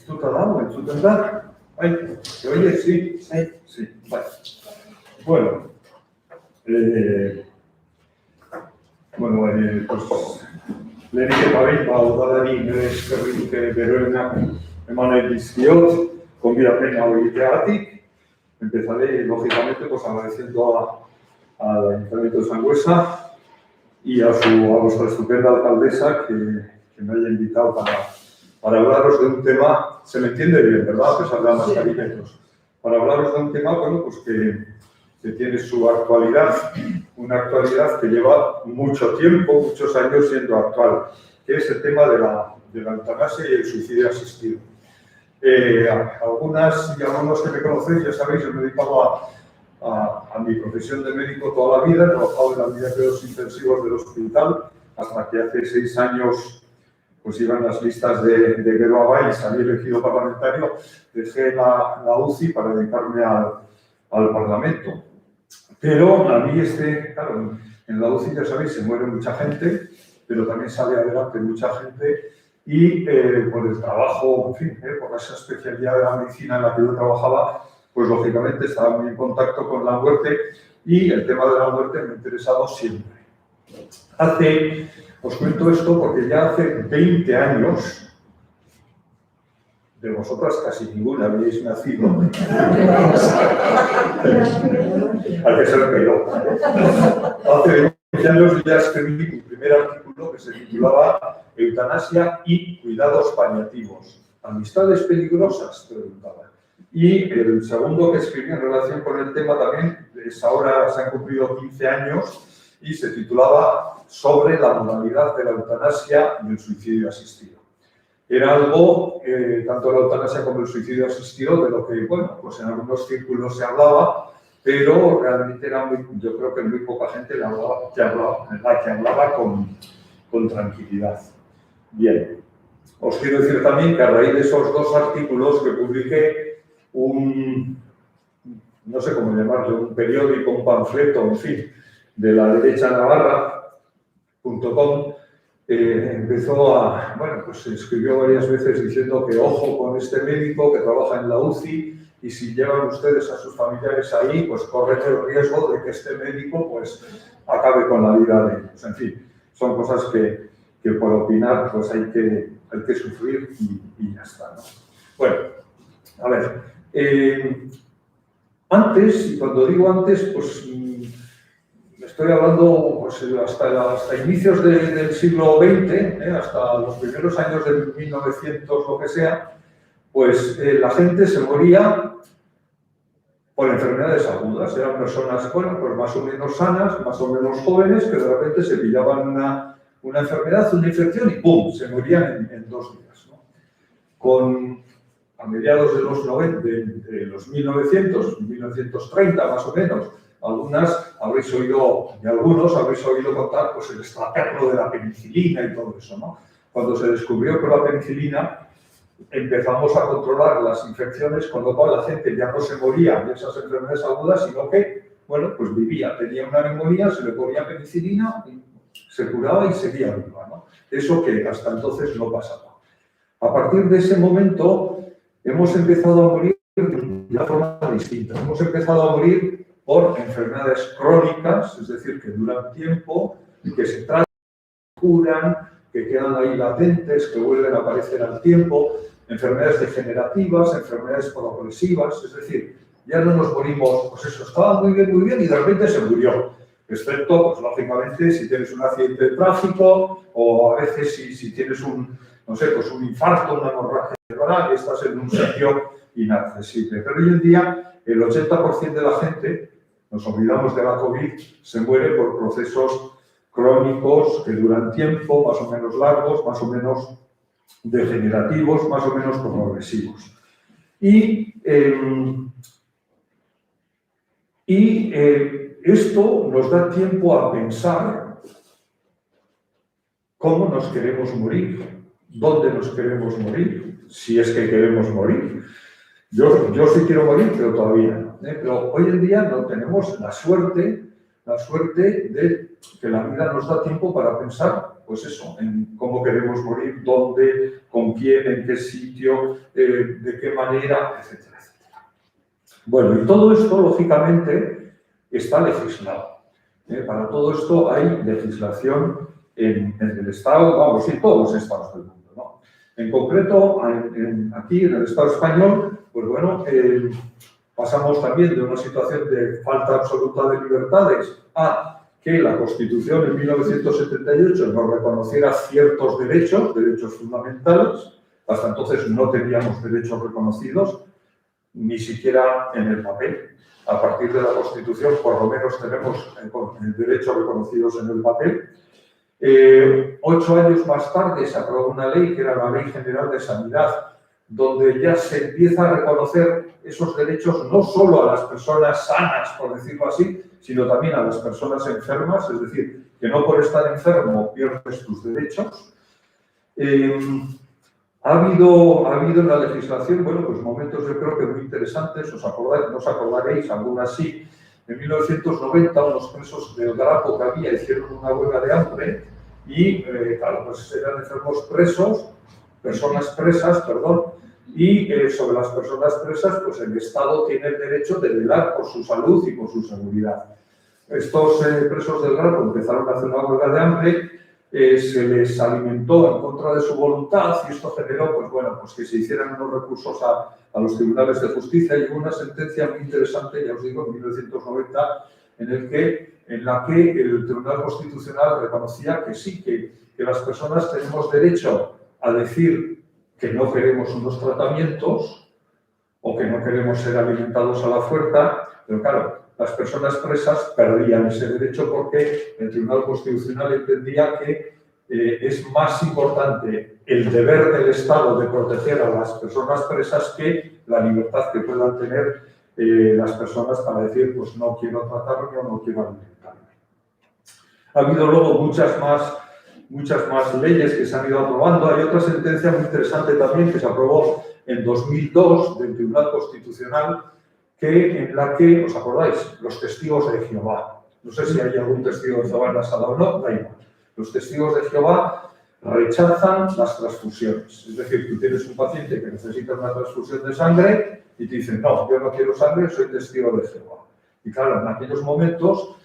¿Esto te ha dado? ¿En tu tendrá? Ay, ¿te oyes? Sí, sí, vale. Bueno, pues lehenike babein, udalari nire eskerrik beroenak eman dizkiot, gonbidapena egiteagatik. Empezaré, lógicamente, pues agradeciendo al Ayuntamiento de Sangüesa y a vuestra estupenda alcaldesa que me haya invitado para hablaros de un tema, se me entiende bien, ¿verdad? A pesar de la mascarilla y todo. Para hablaros de un tema, bueno, pues que tiene su actualidad, una actualidad que lleva mucho tiempo, muchos años siendo actual, que es el tema de la eutanasia y el suicidio asistido. Algunas y algunos que me conocéis, ya sabéis, yo me he dedicado a mi profesión de médico toda la vida, he trabajado en la unidad de cuidados intensivos del hospital, hasta que hace 6 años pues iban las listas de Geroa y salí elegido parlamentario, dejé la UCI para dedicarme al Parlamento. Pero a mí claro, en la UCI ya sabéis, se muere mucha gente, pero también sale adelante mucha gente y por el trabajo, en fin, por esa especialidad de la medicina en la que yo trabajaba, pues lógicamente estaba muy en contacto con la muerte y el tema de la muerte me ha interesado siempre. Os cuento esto porque ya hace 20 años, de vosotras casi ninguna habíais nacido. Hay que ser peor. Hace 20 años ya escribí mi primer artículo que se titulaba Eutanasia y cuidados paliativos. Amistades peligrosas, preguntaba. Y el segundo que escribí en relación con el tema también, ahora se han cumplido 15 años y se titulaba Sobre la modalidad de la eutanasia y el suicidio asistido. Era algo, tanto la eutanasia como el suicidio asistido, de lo que, bueno, pues en algunos círculos se hablaba, pero realmente yo creo que muy poca gente que hablaba con tranquilidad. Bien, os quiero decir también que a raíz de esos 2 artículos que publiqué, no sé cómo llamarlo, un periódico, un panfleto, en fin, de la derecha navarra.com, empezó pues se escribió varias veces diciendo que ojo con este médico que trabaja en la UCI y si llevan ustedes a sus familiares ahí, pues corren el riesgo de que este médico pues acabe con la vida de ellos. En fin, son cosas que por opinar pues hay que sufrir y ya está, ¿no? Bueno, a ver, antes, y cuando digo antes, pues estoy hablando pues, hasta inicios del siglo XX, hasta los primeros años de 1900, lo que sea, pues la gente se moría por enfermedades agudas. Eran personas, bueno, pues más o menos sanas, más o menos jóvenes, que de repente se pillaban una enfermedad, una infección y ¡pum!, se morían en 2 días, ¿no? A mediados de los 90, de los 1930 más o menos, algunos habréis oído contar pues, el extraperlo de la penicilina y todo eso, ¿no? Cuando se descubrió que la penicilina empezamos a controlar las infecciones, con lo cual la gente ya no se moría de esas enfermedades agudas, sino que, bueno, pues vivía, tenía una neumonía, se le ponía penicilina, se curaba y seguía viva, ¿no? Eso que hasta entonces no pasaba. A partir de ese momento hemos empezado a morir de una forma distinta. Hemos empezado a morir por enfermedades crónicas, es decir, que duran tiempo, que se tratan, curan, que quedan ahí latentes, que vuelven a aparecer al tiempo, enfermedades degenerativas, enfermedades progresivas, es decir, ya no nos morimos, pues eso, estaba muy bien, y de repente se murió. Excepto, pues lógicamente, si tienes un accidente de tráfico o a veces si tienes un infarto, una hemorragia cerebral y estás en un sitio inaccesible. Pero hoy en día, el 80% de la gente, nos olvidamos de la COVID, se muere por procesos crónicos que duran tiempo, más o menos largos, más o menos degenerativos, más o menos progresivos. Esto nos da tiempo a pensar cómo nos queremos morir, dónde nos queremos morir, si es que queremos morir. Yo sí quiero morir, pero todavía no. Pero hoy en día no tenemos la suerte la suerte de que la vida nos da tiempo para pensar, pues eso, en cómo queremos morir, dónde, con quién, en qué sitio, de qué manera, etcétera, etcétera. Bueno, y todo esto, lógicamente, está legislado. Para todo esto hay legislación en el Estado, vamos, en todos los estados del mundo, ¿no? En concreto, aquí en el Estado español, pues bueno, pasamos también de una situación de falta absoluta de libertades a que la Constitución en 1978 nos reconociera ciertos derechos fundamentales. Hasta entonces no teníamos derechos reconocidos, ni siquiera en el papel. A partir de la Constitución, por lo menos tenemos derechos reconocidos en el papel. 8 años más tarde se aprobó una ley, que era la Ley General de Sanidad, donde ya se empieza a reconocer esos derechos no solo a las personas sanas, por decirlo así, sino también a las personas enfermas, es decir, que no por estar enfermo pierdes tus derechos. Ha habido en la legislación, bueno, pues momentos yo creo que muy interesantes, os acordaréis, algunas sí. En 1990 unos presos del Grapo que había hicieron una huelga de hambre y, claro, pues eran enfermos presos, personas presas, perdón, y sobre las personas presas, pues el Estado tiene el derecho de velar por su salud y por su seguridad. Estos presos del Grapo empezaron a hacer una huelga de hambre, se les alimentó en contra de su voluntad y esto generó, pues bueno, pues que se hicieran unos recursos a los tribunales de justicia y hubo una sentencia muy interesante, ya os digo, en 1990, en la que el Tribunal Constitucional reconocía que sí, que las personas tenemos derecho a decir que no queremos unos tratamientos o que no queremos ser alimentados a la fuerza, pero claro, las personas presas perdían ese derecho porque el Tribunal Constitucional entendía que es más importante el deber del Estado de proteger a las personas presas que la libertad que puedan tener las personas para decir, pues no quiero tratarme o no quiero alimentarme. Ha habido luego muchas más leyes que se han ido aprobando. Hay otra sentencia muy interesante también que se aprobó en 2002 del Tribunal Constitucional, en la que, ¿os acordáis? Los testigos de Jehová. No sé si hay algún testigo de Jehová en la sala o no, da igual. Los testigos de Jehová rechazan las transfusiones. Es decir, tú tienes un paciente que necesita una transfusión de sangre y te dicen, no, yo no quiero sangre, soy testigo de Jehová. Y claro, en aquellos momentos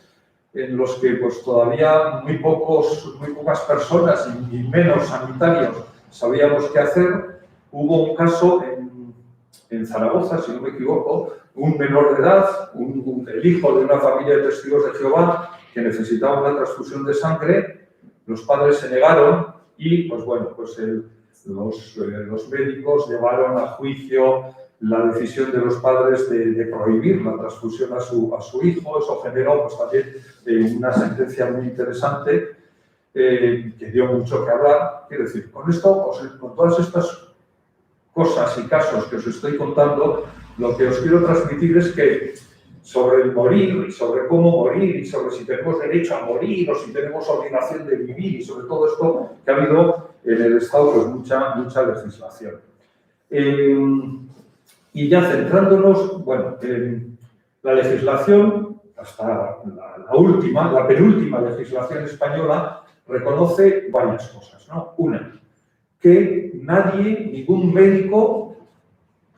en los que pues, todavía muy pocas personas y menos sanitarios sabíamos qué hacer, hubo un caso en Zaragoza, si no me equivoco, un menor de edad, el hijo de una familia de testigos de Jehová que necesitaba una transfusión de sangre, los padres se negaron y, pues bueno, pues los médicos llevaron a juicio la decisión de los padres de prohibir la transfusión a su hijo. Eso generó pues, también una sentencia muy interesante que dio mucho que hablar. Quiero decir, con esto, con todas estas cosas y casos que os estoy contando, lo que os quiero transmitir es que sobre el morir y sobre cómo morir y sobre si tenemos derecho a morir o si tenemos obligación de vivir y sobre todo esto que ha habido en el Estado pues mucha legislación. Y ya centrándonos, bueno, en la legislación, hasta la penúltima legislación española, reconoce varias cosas, ¿no? Una, que ningún médico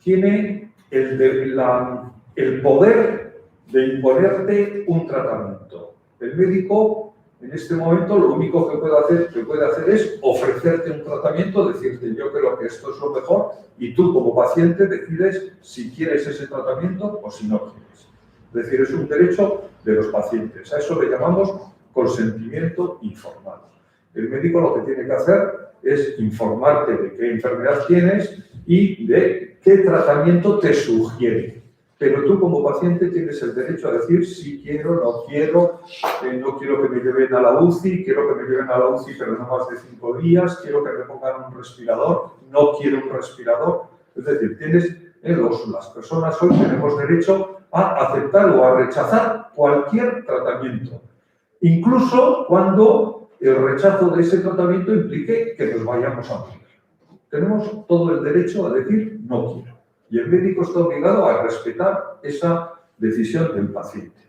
tiene el poder de imponerte un tratamiento. El médico, en este momento, lo único que puede hacer es ofrecerte un tratamiento, decirte yo creo que esto es lo mejor y tú como paciente decides si quieres ese tratamiento o si no quieres. Es decir, es un derecho de los pacientes. A eso le llamamos consentimiento informado. El médico lo que tiene que hacer es informarte de qué enfermedad tienes y de qué tratamiento te sugiere. Pero tú como paciente tienes el derecho a decir si quiero, no quiero que me lleven a la UCI, quiero que me lleven a la UCI pero no más de 5 días, quiero que me pongan un respirador, no quiero un respirador. Es decir, las personas hoy tenemos derecho a aceptar o a rechazar cualquier tratamiento, incluso cuando el rechazo de ese tratamiento implique que nos vayamos a morir. Tenemos todo el derecho a decir no quiero. Y el médico está obligado a respetar esa decisión del paciente.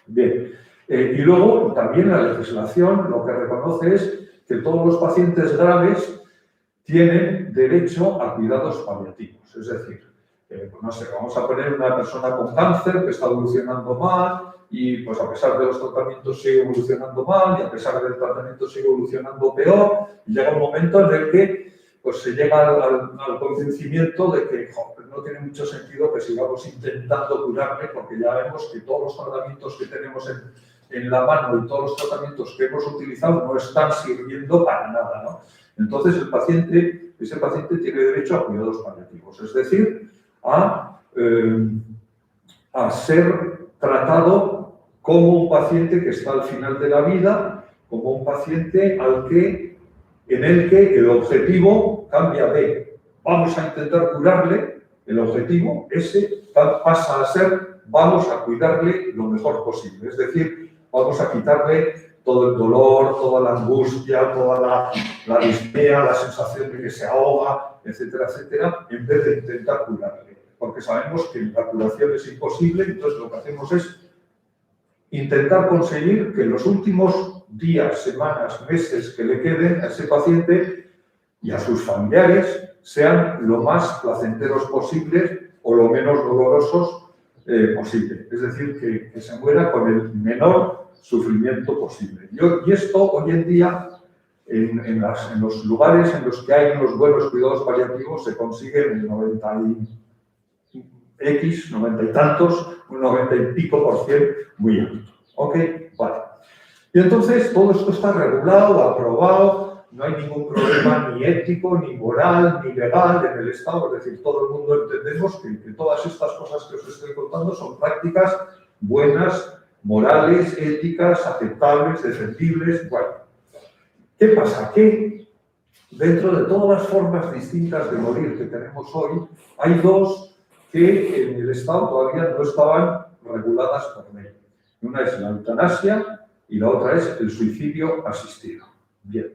Bien, Y luego, también la legislación lo que reconoce es que todos los pacientes graves tienen derecho a cuidados paliativos. Es decir, no sé, vamos a poner una persona con cáncer que está evolucionando mal y pues a pesar de los tratamientos sigue evolucionando mal y a pesar del tratamiento sigue evolucionando peor, y llega un momento en el que pues se llega al convencimiento de que no tiene mucho sentido que sigamos intentando curarle, porque ya vemos que todos los tratamientos que tenemos en la mano y todos los tratamientos que hemos utilizado no están sirviendo para nada, ¿no? Entonces ese paciente tiene derecho a cuidados paliativos, es decir, a ser tratado como un paciente que está al final de la vida, como un paciente en el que el objetivo cambia de vamos a intentar curarle, el objetivo ese pasa a ser vamos a cuidarle lo mejor posible, es decir, vamos a quitarle todo el dolor, toda la angustia, toda la disnea, la sensación de que se ahoga, etcétera, etcétera, en vez de intentar curarle. Porque sabemos que la curación es imposible, entonces lo que hacemos es intentar conseguir que en los últimos días, semanas, meses que le queden a ese paciente y a sus familiares sean lo más placenteros posibles o lo menos dolorosos posible. Es decir, que se muera con el menor sufrimiento posible. Y esto hoy en día, en los lugares en los que hay unos buenos cuidados paliativos, se consigue en el 90 y tantos, un 90 y pico %, muy alto. ¿Ok? Vale. Y entonces todo esto está regulado, aprobado, no hay ningún problema ni ético, ni moral, ni legal en el Estado. Es decir, todo el mundo entendemos que todas estas cosas que os estoy contando son prácticas buenas, morales, éticas, aceptables, defendibles. Bueno, ¿qué pasa? Que dentro de todas las formas distintas de morir que tenemos hoy, hay dos que en el Estado todavía no estaban reguladas por ley. Una es la eutanasia y la otra es el suicidio asistido. Bien.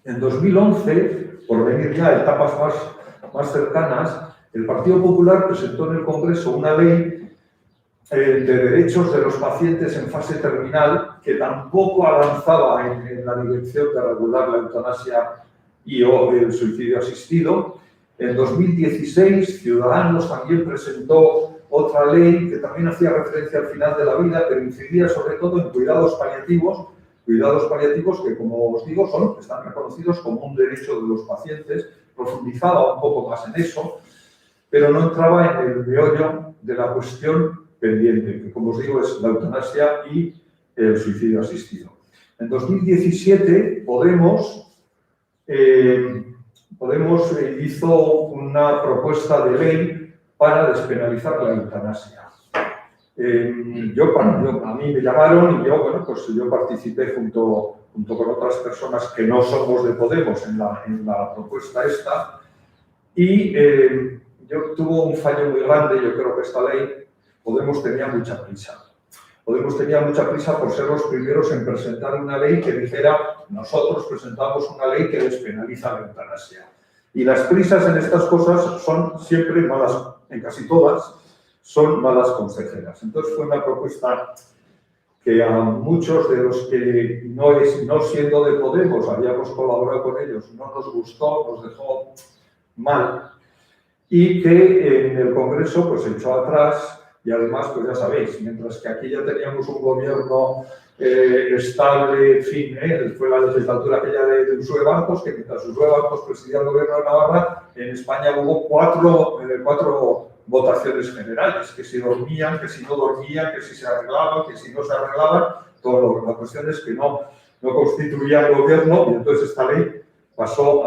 En 2011, por venir ya a etapas más cercanas, el Partido Popular presentó en el Congreso una ley de derechos de los pacientes en fase terminal que tampoco avanzaba en la dirección de regular la eutanasia y o el suicidio asistido. En 2016, Ciudadanos también presentó otra ley que también hacía referencia al final de la vida, pero incidía sobre todo en cuidados paliativos que, como os digo, están reconocidos como un derecho de los pacientes. Profundizaba un poco más en eso, pero no entraba en el meollo de la cuestión pendiente, que, como os digo, es la eutanasia y el suicidio asistido. En 2017, Podemos hizo una propuesta de ley para despenalizar la eutanasia. A mí me llamaron y yo participé junto con otras personas que no somos de Podemos en la propuesta esta, y yo tuvo un fallo muy grande. Yo creo que esta ley, Podemos tenía mucha prisa. Podemos tenía mucha prisa por ser los primeros en presentar una ley que dijera nosotros presentamos una ley que despenaliza la eutanasia. Y las prisas en estas cosas son siempre malas, en casi todas, son malas consejeras. Entonces fue una propuesta que a muchos de los que no siendo de Podemos habíamos colaborado con ellos no nos gustó, nos dejó mal, y que en el Congreso pues echó atrás. Y además, pues ya sabéis, mientras que aquí ya teníamos un gobierno estable, en fin, fue la legislatura aquella de Uxue Barcos, que mientras Uxue Barcos presidía el gobierno de Navarra, en España hubo cuatro votaciones generales, que si dormían, que si no dormían, que si se arreglaban, que si no se arreglaban. La cuestión es que no constituía el gobierno, y entonces esta ley pasó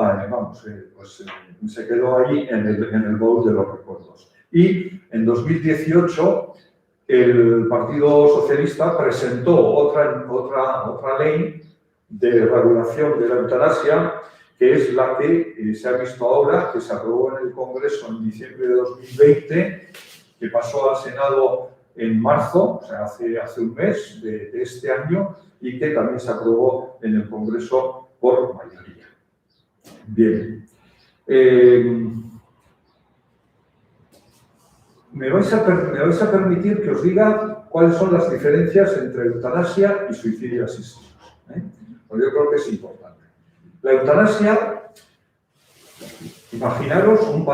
se quedó ahí en el baúl de los recuerdos. Y en 2018 el Partido Socialista presentó otra ley de regulación de la eutanasia, que es la que se ha visto ahora, que se aprobó en el Congreso en diciembre de 2020, que pasó al Senado en marzo, o sea, hace un mes de este año, y que también se aprobó en el Congreso por mayoría. Bien. Me vais a permitir que os diga cuáles son las diferencias entre eutanasia y suicidio asistido. Pues yo creo que es importante. La eutanasia, imaginaros un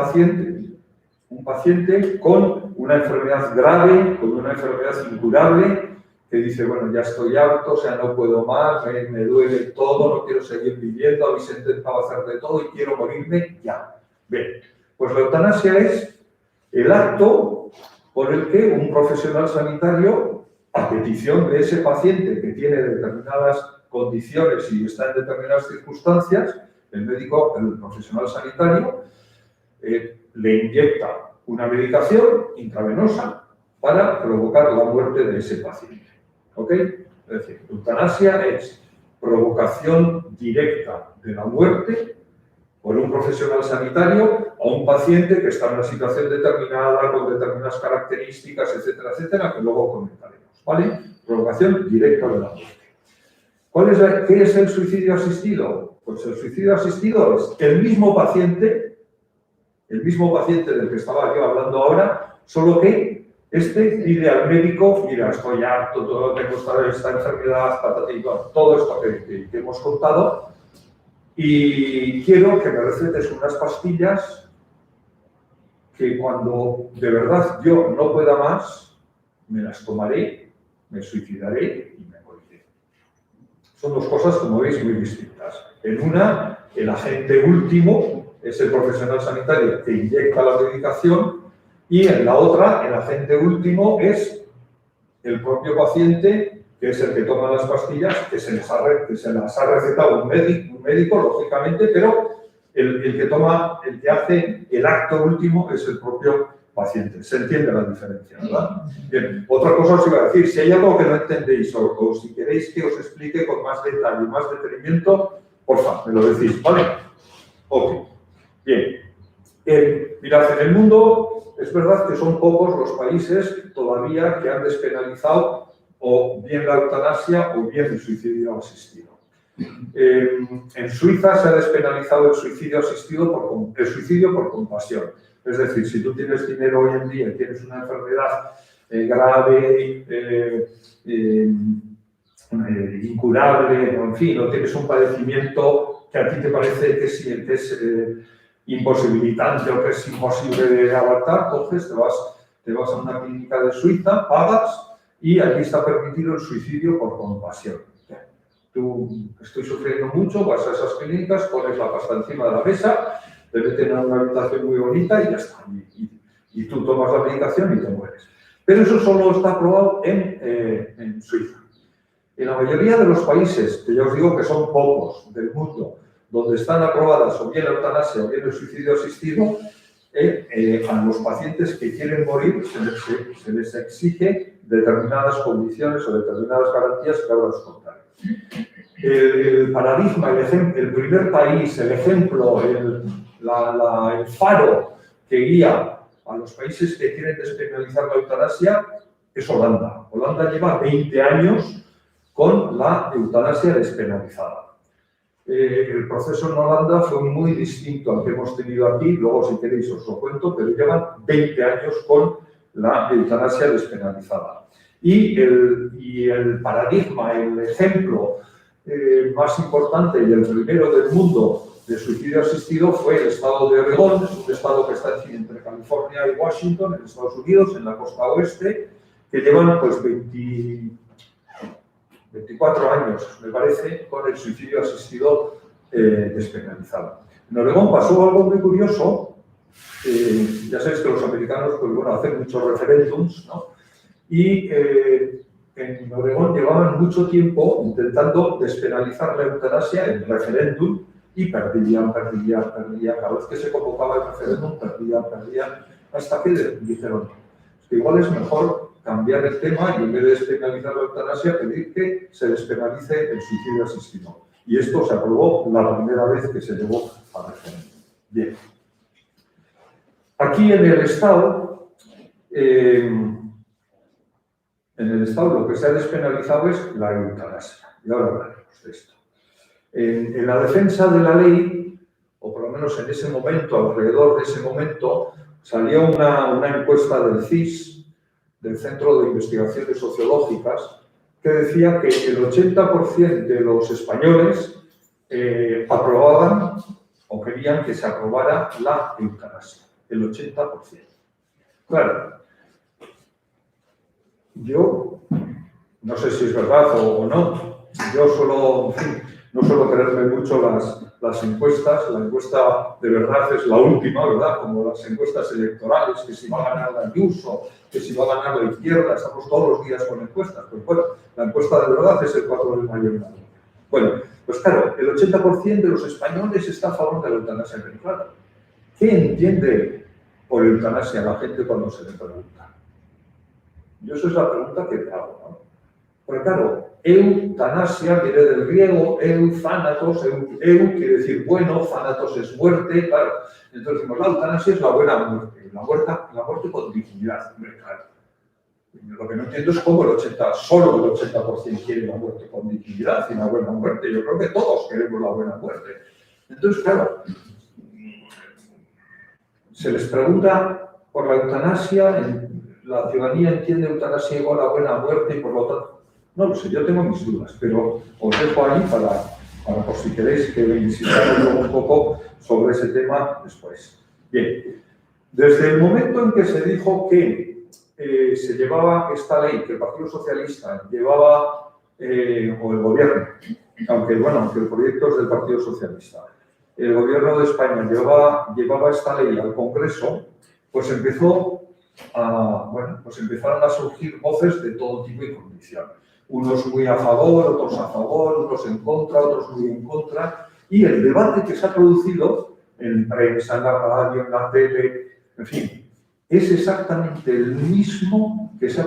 paciente con una enfermedad grave, con una enfermedad incurable, que dice, bueno, ya estoy harto, o sea, no puedo más, me duele todo, no quiero seguir viviendo, habéis intentado hacer de todo y quiero morirme ya. Bien, pues la eutanasia es el acto por el que un profesional sanitario, a petición de ese paciente que tiene determinadas condiciones y está en determinadas circunstancias, el médico, el profesional sanitario, le inyecta una medicación intravenosa para provocar la muerte de ese paciente. ¿Ok? Es decir, eutanasia es provocación directa de la muerte por un profesional sanitario a un paciente que está en una situación determinada, con determinadas características, etcétera, etcétera, que luego comentaremos. ¿Vale? Provocación directa de la muerte. ¿Qué es el suicidio asistido? Pues el suicidio asistido es el mismo paciente del que estaba yo hablando ahora, solo que pide al médico, mira, estoy harto, tengo esta enfermedad, todo esto que hemos contado, y quiero que me recetes unas pastillas que cuando de verdad yo no pueda más, me las tomaré, me suicidaré y me moriré. Son dos cosas, como veis, muy distintas. En una, el agente último es el profesional sanitario que inyecta la medicación, y en la otra, el agente último es el propio paciente, que es el que toma las pastillas, que se las ha recetado un médico, lógicamente, pero el que hace el acto último es el propio paciente. Se entiende la diferencia, ¿verdad? Bien, otra cosa os iba a decir, si hay algo que no entendéis o si queréis que os explique con más detalle y más detenimiento, por favor, me lo decís, ¿vale? Ok, bien. Mirad, en el mundo es verdad que son pocos los países todavía que han despenalizado o bien la eutanasia o bien el suicidio asistido. En Suiza se ha despenalizado el suicidio asistido el suicidio por compasión. Es decir, si tú tienes dinero hoy en día y tienes una enfermedad grave, incurable, en fin, o tienes un padecimiento que a ti te parece que es imposibilitante o que es imposible de abarcar, entonces te vas a una clínica de Suiza, pagas y allí está permitido el suicidio por compasión. Tú, estoy sufriendo mucho, vas a esas clínicas, pones la pasta encima de la mesa, te meten a una habitación muy bonita y ya está. Y tú tomas la medicación y te mueres. Pero eso solo está aprobado en Suiza. En la mayoría de los países, que ya os digo que son pocos del mundo, donde están aprobadas o bien la eutanasia o bien el suicidio asistido, a los pacientes que quieren morir se les exige determinadas condiciones o determinadas garantías que ahora os contaré. El paradigma, el primer país, el ejemplo, el faro que guía a los países que quieren despenalizar la eutanasia es Holanda. Holanda lleva 20 años con la eutanasia despenalizada. El proceso en Holanda fue muy distinto al que hemos tenido aquí, luego si queréis os lo cuento, pero llevan 20 años con la eutanasia despenalizada. Y el paradigma, el ejemplo más importante y el primero del mundo de suicidio asistido fue el estado de Oregón, es un estado que está entre California y Washington, en Estados Unidos, en la costa oeste, que llevan pues 24 años, me parece, con el suicidio asistido despenalizado. En Oregón pasó algo muy curioso. Ya sabéis que los americanos pues, bueno, hacen muchos referéndums, ¿no? Y en Oregón llevaban mucho tiempo intentando despenalizar la eutanasia en referéndum y perdían. Cada vez que se convocaba el referéndum, perdían, hasta que dijeron que igual es mejor cambiar el tema y en vez de despenalizar la eutanasia, pedir que se despenalice el suicidio asistido. Y esto se aprobó la primera vez que se llevó a referéndum. Bien. Aquí en el Estado lo que se ha despenalizado es la eutanasia. Y ahora hablaremos de esto. En la defensa de la ley, o por lo menos en ese momento, alrededor de ese momento, salió una encuesta del CIS, del Centro de Investigaciones Sociológicas, que decía que el 80% de los españoles aprobaban o querían que se aprobara la eutanasia. El 80%. Claro, yo no sé si es verdad o no. Yo solo, en fin, no suelo creerme mucho las encuestas. La encuesta de verdad es la última, ¿verdad? Como las encuestas electorales, que si va a ganar la Ayuso, que si va a ganar la izquierda, estamos todos los días con encuestas. Pues bueno, la encuesta de verdad es el 4 de mayo. Bueno, pues claro, el 80% de los españoles está a favor de la eutanasia. Pero claro, ¿qué entiende por eutanasia la gente cuando se le pregunta? Yo esa es la pregunta que te hago, ¿no? Porque claro, eutanasia viene del griego, euthanatos, eu quiere decir bueno, thanatos es muerte, claro. Entonces decimos, la eutanasia es la buena muerte, la muerte con dignidad, claro. Lo que no entiendo es cómo solo el 80% quiere la muerte con dignidad y una buena muerte. Yo creo que todos queremos la buena muerte. Entonces, claro, se les pregunta por la eutanasia, la ciudadanía entiende eutanasia igual a buena muerte y por lo tanto, no lo sé, yo tengo mis dudas, pero os dejo ahí para por si queréis que insistamos un poco sobre ese tema después. Bien, desde el momento en que se dijo que se llevaba esta ley, que el Partido Socialista llevaba, o el gobierno, aunque el proyecto es del Partido Socialista, el gobierno de España llevaba esta ley al Congreso, pues empezaron a surgir voces de todo tipo y condición. Unos muy a favor, otros a favor, unos en contra, otros muy en contra. Y el debate que se ha producido en prensa, en la radio, en la tele, en fin, es exactamente el mismo que se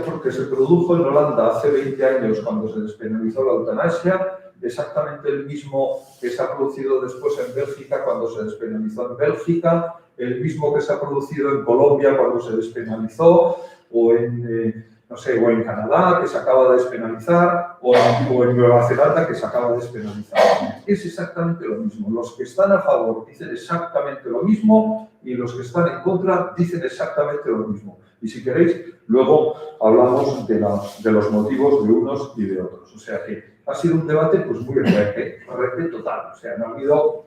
produjo en Holanda hace 20 años cuando se despenalizó la eutanasia, exactamente el mismo que se ha producido después en Bélgica cuando se despenalizó en Bélgica, el mismo que se ha producido en Colombia cuando se despenalizó, o en Canadá, que se acaba de despenalizar, o en Nueva Zelanda, que se acaba de despenalizar. Es exactamente lo mismo. Los que están a favor dicen exactamente lo mismo y los que están en contra dicen exactamente lo mismo. Y si queréis, luego hablamos de los motivos de unos y de otros. O sea que ha sido un debate pues muy reque total. O sea, no ha habido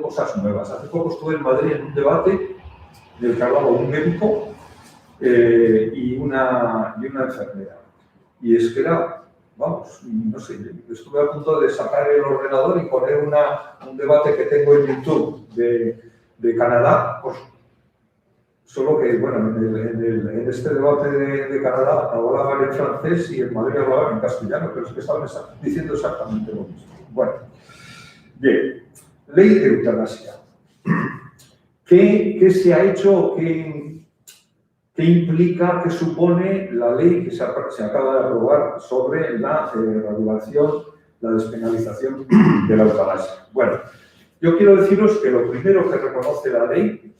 cosas nuevas. Hace poco estuve en Madrid en un debate del que hablaba un médico y una enfermera. Y es que era, vamos, no sé, estuve a punto de sacar el ordenador y poner un debate que tengo en YouTube de Canadá, pues, solo que, bueno, en este debate de Canadá hablaban en francés y en Madrid hablaban en castellano, pero es que estaban diciendo exactamente lo mismo. Bueno, bien, ley de eutanasia. ¿Qué se ha hecho? ¿Qué implica, qué supone la ley que se acaba de aprobar sobre la regulación, la despenalización de la eutanasia? Bueno, yo quiero deciros que lo primero que reconoce la ley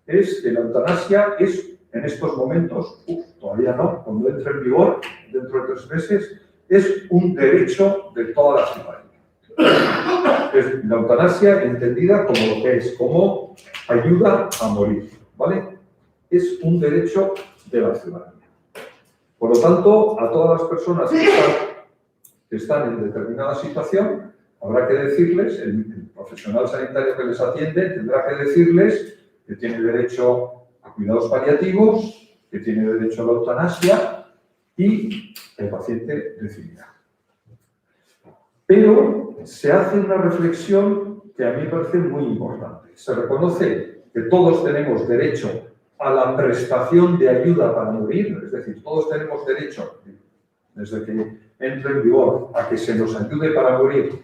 es que la eutanasia es, en estos momentos, todavía no, cuando entre en vigor, dentro de 3 meses, es un derecho de toda la ciudadanía. Es la eutanasia entendida como lo que es, como ayuda a morir, ¿vale? Es un derecho de la ciudadanía. Por lo tanto, a todas las personas que están en determinada situación, habrá que decirles, el profesional sanitario que les atiende tendrá que decirles que tiene derecho a cuidados paliativos, que tiene derecho a la eutanasia y el paciente decidirá. Pero se hace una reflexión que a mí me parece muy importante. Se reconoce que todos tenemos derecho a la prestación de ayuda para morir, es decir, todos tenemos derecho, desde que entre en vigor, a que se nos ayude para morir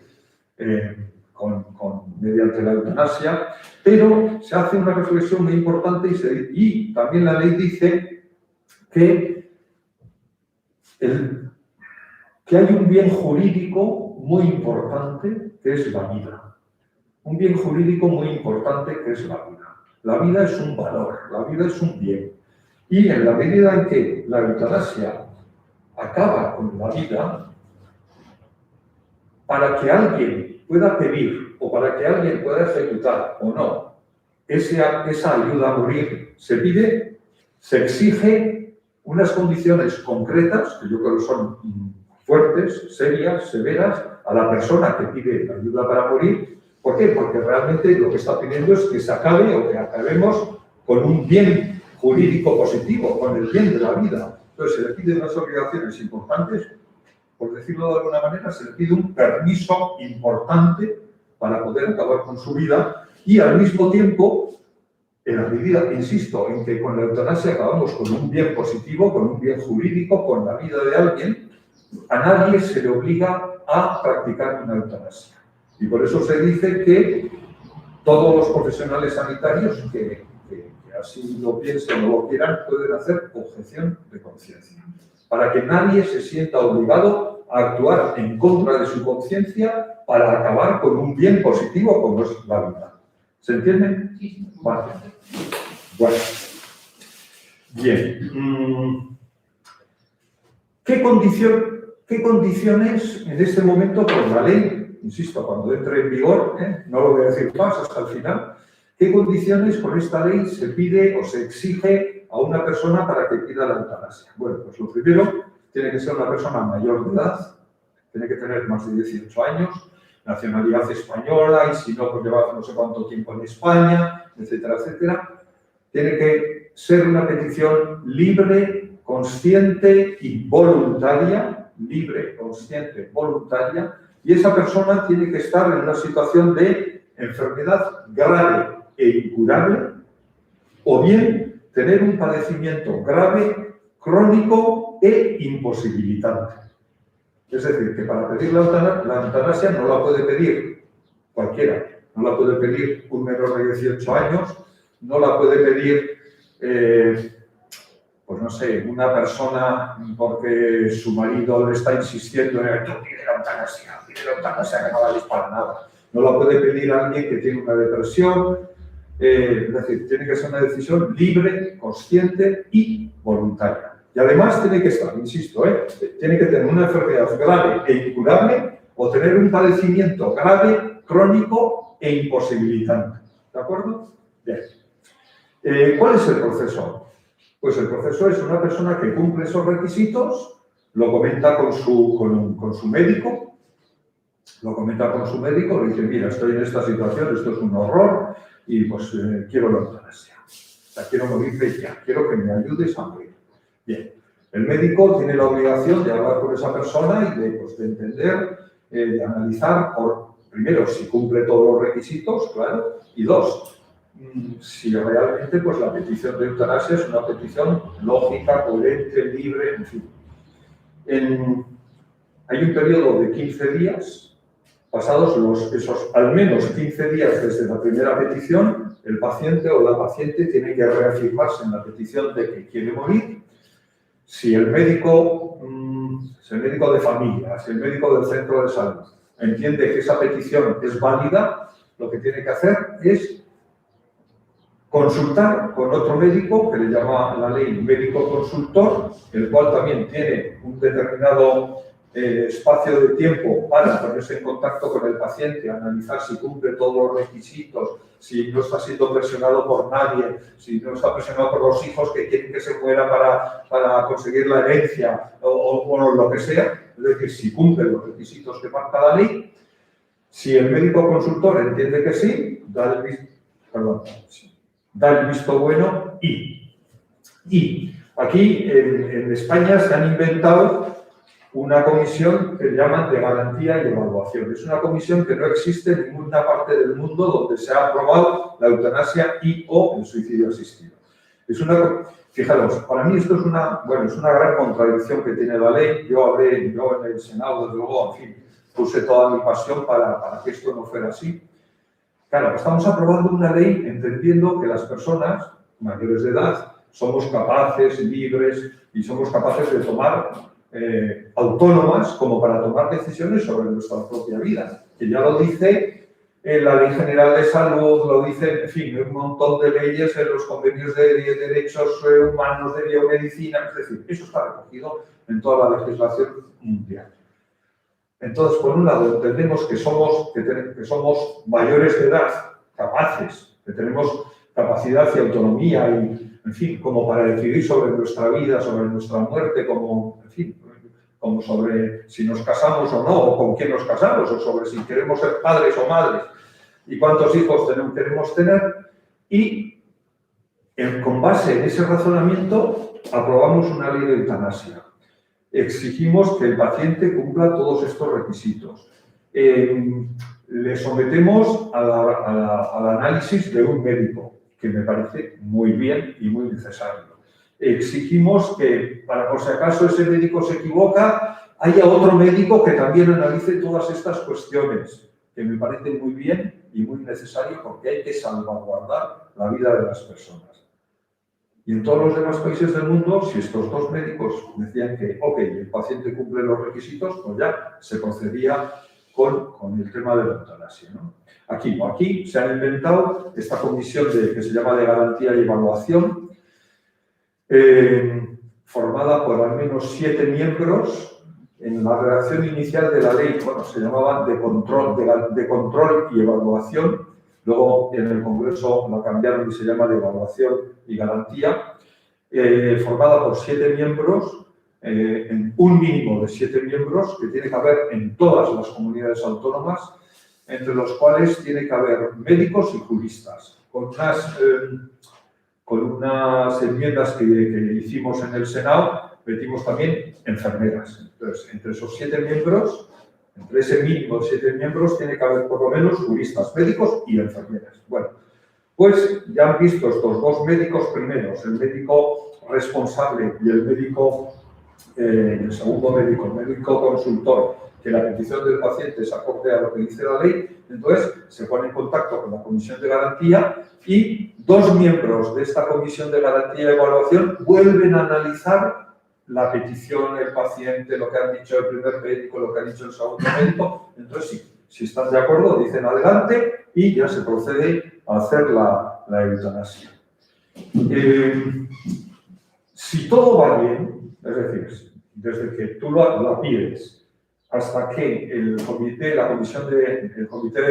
mediante la eutanasia, pero se hace una reflexión muy importante y también la ley dice que hay un bien jurídico muy importante que es la vida. Un bien jurídico muy importante que es la vida. La vida es un valor, la vida es un bien. Y en la medida en que la eutanasia acaba con la vida, para que alguien pueda pedir o para que alguien pueda ejecutar o no esa ayuda a morir, se pide, se exige unas condiciones concretas, que yo creo que son fuertes, serias, severas, a la persona que pide ayuda para morir. ¿Por qué? Porque realmente lo que está pidiendo es que se acabe o que acabemos con un bien jurídico positivo, con el bien de la vida. Entonces se le piden unas obligaciones importantes, por decirlo de alguna manera, se le pide un permiso importante para poder acabar con su vida y al mismo tiempo, en la medida, insisto, en que con la eutanasia acabamos con un bien positivo, con un bien jurídico, con la vida de alguien, a nadie se le obliga a practicar una eutanasia. Y por eso se dice que todos los profesionales sanitarios que así lo piensen o lo quieran pueden hacer objeción de conciencia, para que nadie se sienta obligado a actuar en contra de su conciencia para acabar con un bien positivo como es la vida. ¿Se entiende? Sí. Vale. Bueno. Bien. ¿Qué condiciones en este momento por la ley, insisto, cuando entre en vigor, no lo voy a decir más hasta el final, qué condiciones con esta ley se pide o se exige a una persona para que pida la eutanasia? Bueno, pues lo primero, tiene que ser una persona mayor de edad, tiene que tener más de 18 años, nacionalidad española, y si no, pues llevar no sé cuánto tiempo en España, etcétera, etcétera. Tiene que ser una petición libre, consciente y voluntaria, libre, consciente, voluntaria, y esa persona tiene que estar en una situación de enfermedad grave e incurable, o bien tener un padecimiento grave, crónico e imposibilitante. Es decir, que para pedir la eutanasia no la puede pedir cualquiera, no la puede pedir un menor de 18 años, no la puede pedir, pues no sé, una persona porque su marido le está insistiendo en que pide la eutanasia, que no vale para nada. No la puede pedir alguien que tiene una depresión, es decir, tiene que ser una decisión libre, consciente y voluntaria. Y además tiene que estar, insisto, tiene que tener una enfermedad grave e incurable o tener un padecimiento grave, crónico e imposibilitante. ¿De acuerdo? Bien. ¿Cuál es el proceso? Pues el proceso es una persona que cumple esos requisitos, lo comenta con su médico, le dice, mira, estoy en esta situación, esto es un horror y pues quiero la eutanasia. O sea, quiero morirme ya, quiero que me ayudes a morir. Bien, el médico tiene la obligación de hablar con esa persona y de entender, de analizar, primero, si cumple todos los requisitos, claro, y dos, si realmente pues, la petición de eutanasia es una petición lógica, coherente, libre, en fin. Hay un periodo de 15 días, pasados esos al menos 15 días desde la primera petición, el paciente o la paciente tiene que reafirmarse en la petición de que quiere morir. Si el médico de familia, si el médico del centro de salud entiende que esa petición es válida, lo que tiene que hacer es consultar con otro médico, que le llama la ley médico consultor, el cual también tiene un determinado espacio de tiempo para ponerse en contacto con el paciente, analizar si cumple todos los requisitos, si no está siendo presionado por nadie, si no está presionado por los hijos que quieren que se muera para conseguir la herencia o lo que sea. Es decir, si cumple los requisitos que marca la ley, si el médico consultor entiende que sí, da el visto bueno y aquí en España se han inventado una comisión que llaman de garantía y evaluación. Es una comisión que no existe en ninguna parte del mundo donde se ha aprobado la eutanasia y o el suicidio asistido. Fijaros, para mí esto es una gran contradicción que tiene la ley. Yo en el Senado, desde luego, en fin, puse toda mi pasión para que esto no fuera así. Claro, estamos aprobando una ley entendiendo que las personas mayores de edad somos capaces, libres y somos capaces de tomar autónomas como para tomar decisiones sobre nuestra propia vida, que ya lo dice la Ley General de Salud, lo dice, en fin, un montón de leyes en los convenios de derechos humanos, de biomedicina, es decir, eso está recogido en toda la legislación mundial. Entonces, por un lado, entendemos que somos mayores de edad, capaces, que tenemos capacidad y autonomía en fin, como para decidir sobre nuestra vida, sobre nuestra muerte, como, en fin, como sobre si nos casamos o no, o con quién nos casamos, o sobre si queremos ser padres o madres, y cuántos hijos queremos tener, y con base en ese razonamiento aprobamos una ley de eutanasia. Exigimos que el paciente cumpla todos estos requisitos. Le sometemos al análisis de un médico, que me parece muy bien y muy necesario. Exigimos que, para por si acaso ese médico se equivoca, haya otro médico que también analice todas estas cuestiones, que me parece muy bien y muy necesario porque hay que salvaguardar la vida de las personas. Y en todos los demás países del mundo, si estos dos médicos decían que, ok, el paciente cumple los requisitos, pues ya se procedía con el tema de la eutanasia, ¿no? Aquí se ha inventado esta comisión que se llama de garantía y evaluación, formada por al menos 7 miembros. En la redacción inicial de la ley, bueno, se llamaba de control y evaluación. Luego en el Congreso la cambiaron y se llama de evaluación y garantía, formada por 7 miembros, en un mínimo de 7 miembros que tiene que haber en todas las comunidades autónomas, entre los cuales tiene que haber médicos y juristas, con unas enmiendas que hicimos en el Senado, metimos también enfermeras. Entonces, entre esos 7 miembros, entre ese mínimo de 7 miembros, tiene que haber por lo menos juristas, médicos y enfermeras. Bueno, pues ya han visto estos dos médicos primeros, el médico responsable y el segundo médico, el médico consultor, que la petición del paciente es acorde a lo que dice la ley, entonces se pone en contacto con la comisión de garantía y 2 miembros de esta comisión de garantía y evaluación vuelven a analizar la petición, el paciente, lo que ha dicho el primer médico, lo que ha dicho el segundo médico. Entonces, sí, si están de acuerdo, dicen adelante y ya se procede a hacer la eutanasia. Si todo va bien, es decir, desde que tú la pides hasta que el comité de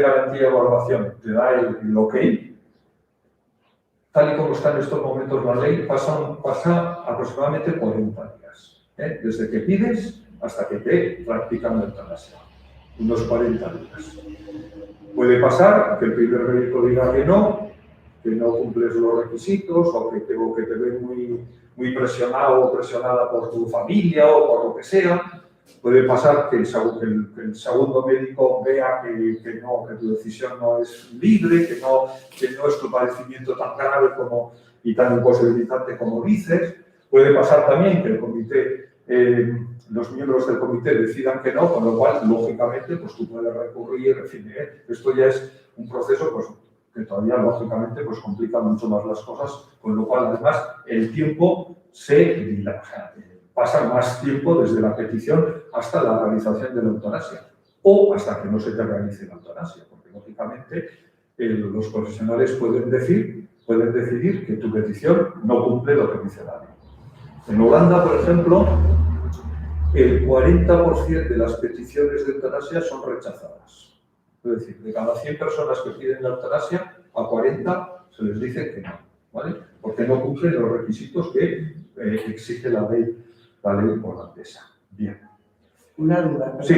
garantía y evaluación te da el ok, tal y como está en estos momentos la ley, pasa aproximadamente 40 días. Desde que pides hasta que te practican la eutanasia. Unos 40 días. Puede pasar que el primer médico diga que no cumples los requisitos o que te ves muy presionado o presionada por tu familia o por lo que sea. Puede pasar que el segundo médico vea que tu decisión no es libre, que no es tu padecimiento tan grave y tan imposibilitante como dices. Puede pasar también que el comité, los miembros del comité decidan que no, con lo cual, lógicamente, pues tú puedes recurrir, en fin, esto ya es un proceso pues, que todavía, lógicamente, pues complica mucho más las cosas, con lo cual, además, el tiempo se dilata, o sea, pasa más tiempo desde la petición hasta la realización de la eutanasia, o hasta que no se te realice la eutanasia, porque, lógicamente, los profesionales pueden decidir que tu petición no cumple lo que dice la ley. En Holanda, por ejemplo, el 40% de las peticiones de eutanasia son rechazadas. Es decir, de cada 100 personas que piden la eutanasia, a 40 se les dice que no, ¿vale? Porque no cumplen los requisitos que exige la ley holandesa. Bien. Una duda, perdona. Sí.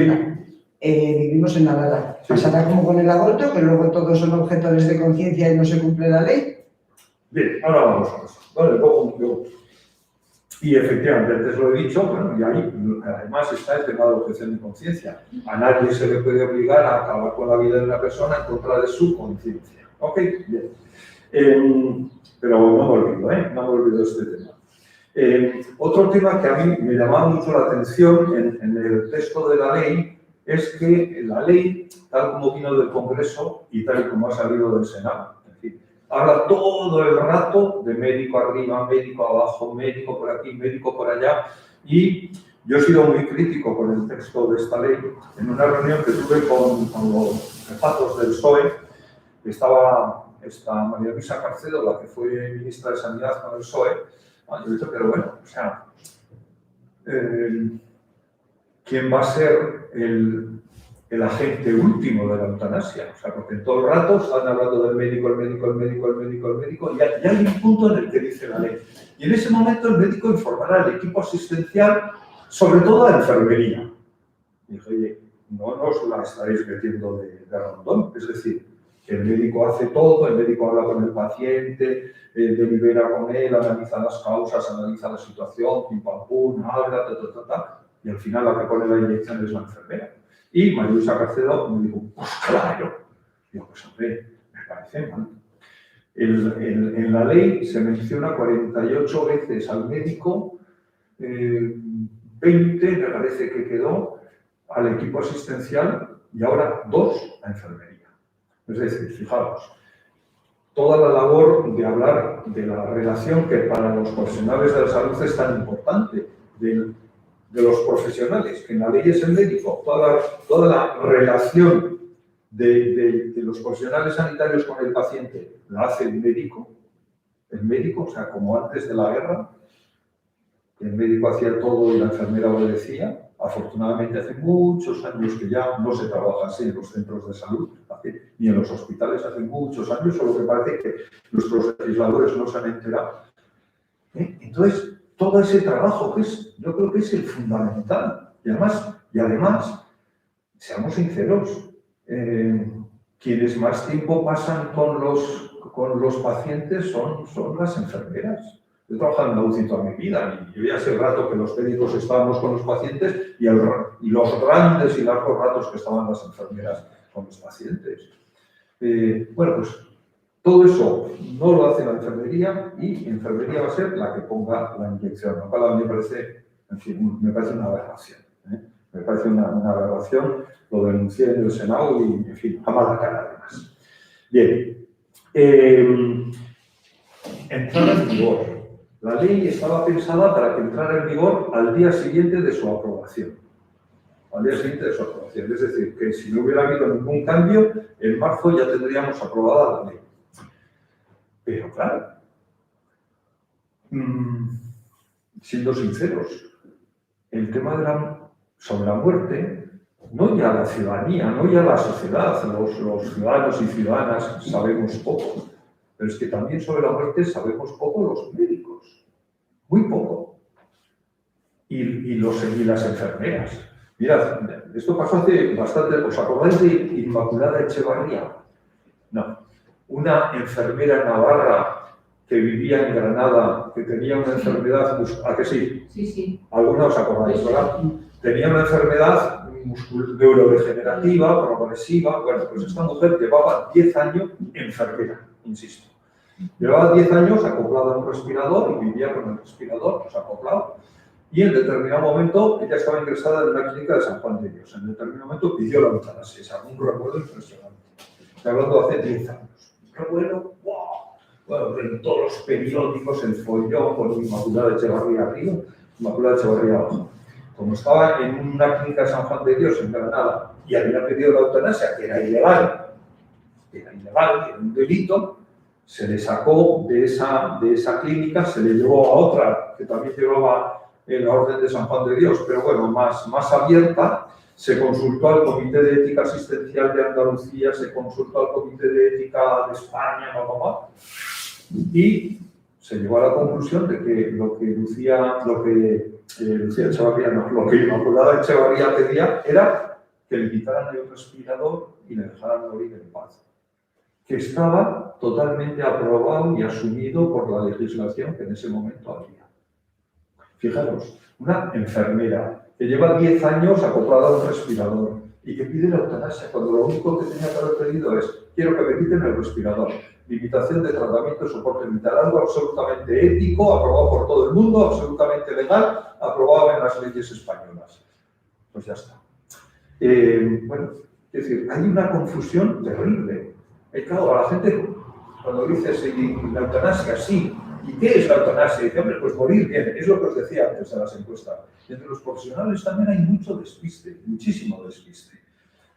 Vivimos en Navarra. Sí. ¿Pasará como con el aborto, que luego todos son objetores de conciencia y no se cumple la ley? Bien, ahora vamos a eso. Vale, y efectivamente, antes lo he dicho, bueno, y ahí además está el tema de la objeción de conciencia. A nadie se le puede obligar a acabar con la vida de una persona en contra de su conciencia. ¿Ok? Bien. Pero no me olvido de este tema. Otro tema que a mí me llamaba mucho la atención en el texto de la ley es que la ley, tal como vino del Congreso y tal y como ha salido del Senado, habla todo el rato de médico arriba, médico abajo, médico por aquí, médico por allá. Y yo he sido muy crítico con el texto de esta ley. En una reunión que tuve con los jefatos del PSOE, estaba María Luisa Carcedo, la que fue ministra de Sanidad con el PSOE. Yo he dicho, pero bueno, o sea, ¿quién va a ser el agente último de la eutanasia. O sea, porque todo el rato están hablando del médico, el médico, el médico, el médico, el médico, y hay un punto en el que dice la ley. Y en ese momento el médico informará al equipo asistencial, sobre todo a la enfermería. Y dije, oye, no nos la estaréis metiendo de rondón. Es decir, el médico hace todo, el médico habla con el paciente, delibera con él, analiza las causas, analiza la situación, pim pam pum, habla, y al final la que pone la inyección es la enfermera. Y María Luisa Carcedo me dijo, pues claro. Digo, pues hombre, me parece mal. En la ley se menciona 48 veces al médico, 20 me parece que quedó al equipo asistencial y ahora 2 a enfermería. Es decir, fijaros, toda la labor de hablar de la relación que para los profesionales de la salud es tan importante, de los profesionales, que en la ley es el médico, toda la relación de los profesionales sanitarios con el paciente la hace el médico, o sea, como antes de la guerra, el médico hacía todo y la enfermera obedecía. Afortunadamente hace muchos años que ya no se trabaja así en los centros de salud, ni en los hospitales, hace muchos años, solo que parece que nuestros legisladores no se han enterado. Entonces, todo ese trabajo, yo creo que es el fundamental. Y además, seamos sinceros, quienes más tiempo pasan con los pacientes son las enfermeras. Yo he trabajado en la UCI toda mi vida y yo ya hace rato que los médicos estábamos con los pacientes y los grandes y largos ratos que estaban las enfermeras con los pacientes. Bueno, pues todo eso no lo hace la enfermería y enfermería va a ser la que ponga la inyección, lo cual a mí me parece, en fin, me parece una aberración. Me parece una aberración, lo denuncié en el Senado y, en fin, a mala cara además. Bien, entrada en vigor. La ley estaba pensada para que entrara en vigor al día siguiente de su aprobación. Al día siguiente de su aprobación. Es decir, que si no hubiera habido ningún cambio, en marzo ya tendríamos aprobada la ley. Pero claro, siendo sinceros, el tema sobre la muerte, no ya la ciudadanía, no ya la sociedad, los ciudadanos y ciudadanas sabemos poco, pero es que también sobre la muerte sabemos poco los médicos, muy poco, y las enfermeras. Mirad, esto pasó hace bastante, ¿os acordáis de Inmaculada Echevarría? No, una enfermera navarra que vivía en Granada, que tenía una enfermedad, ¿a que sí? Sí, sí. ¿Alguna os acordáis, verdad? Tenía una enfermedad neurodegenerativa, progresiva. Bueno, pues esta mujer llevaba 10 años enfermera, insisto. Llevaba 10 años acoplada a un respirador y vivía con el respirador, pues acoplado. Y en determinado momento ella estaba ingresada en una clínica de San Juan de Dios. En determinado momento pidió la eutanasia. Es un recuerdo impresionante. Estoy hablando de hace 10 años. Un recuerdo, ¡wow! Bueno, en todos los periódicos, el follón con Inmaculada Echevarría arriba, Inmaculada Echevarría abajo. Como estaba en una clínica de San Juan de Dios en Granada y había pedido la eutanasia, que era ilegal, era un delito, se le sacó de esa clínica, se le llevó a otra que también llevaba la Orden de San Juan de Dios, pero bueno, más abierta. Se consultó al Comité de Ética Asistencial de Andalucía, se consultó al Comité de Ética de España, y se llegó a la conclusión de que lo que Inmaculada Echevarría pedía era que le quitaran el respirador y le dejaran morir en paz. Que estaba totalmente aprobado y asumido por la legislación que en ese momento había. Fijaros, una enfermera que lleva 10 años acoplada a un respirador y que pide la eutanasia cuando lo único que tenía que haber pedido es quiero que me quiten el respirador. Limitación de tratamiento y soporte vital, algo absolutamente ético, aprobado por todo el mundo, absolutamente legal, aprobado en las leyes españolas. Pues ya está. Bueno, es decir, hay una confusión terrible. Claro, a la gente cuando dices la eutanasia, sí. ¿Y qué es la eutanasia? Y dice, hombre, pues morir bien, es lo que os decía antes de las encuestas. Y entre los profesionales también hay mucho despiste, muchísimo despiste.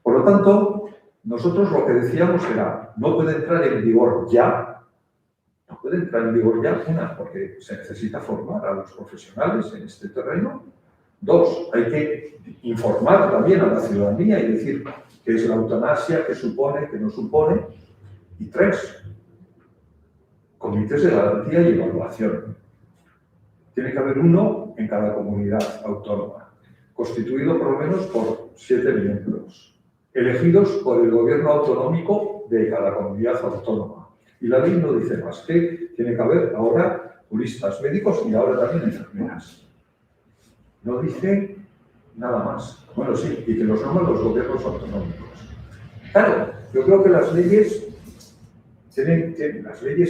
Por lo tanto, nosotros lo que decíamos era, no puede entrar en vigor ya, porque se necesita formar a los profesionales en este terreno, Dos, hay que informar también a la ciudadanía y decir qué es la eutanasia, qué supone, qué no supone. Y tres, comités de garantía y evaluación. Tiene que haber uno en cada comunidad autónoma, constituido por lo menos por 7 miembros, elegidos por el gobierno autonómico de cada comunidad autónoma. Y la ley no dice más que tiene que haber ahora juristas médicos y ahora también enfermeras. No dice nada más. Bueno, sí, y que los nombran los gobiernos autonómicos. Claro, yo creo que las leyes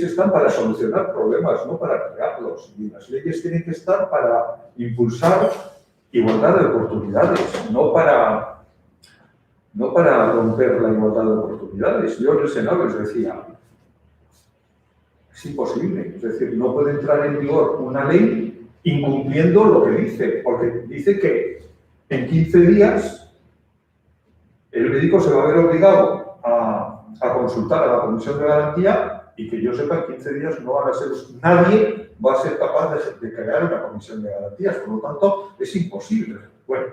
están para solucionar problemas, no para crearlos. Y las leyes tienen que estar para impulsar igualdad de oportunidades, no para romper la igualdad de oportunidades. Yo en el Senado les decía, es imposible. Es decir, no puede entrar en vigor una ley incumpliendo lo que dice, porque dice que en 15 días el médico se va a ver obligado a consultar a la Comisión de Garantía y que yo sepa, en 15 días nadie va a ser capaz de crear una Comisión de Garantías, por lo tanto, es imposible. Bueno,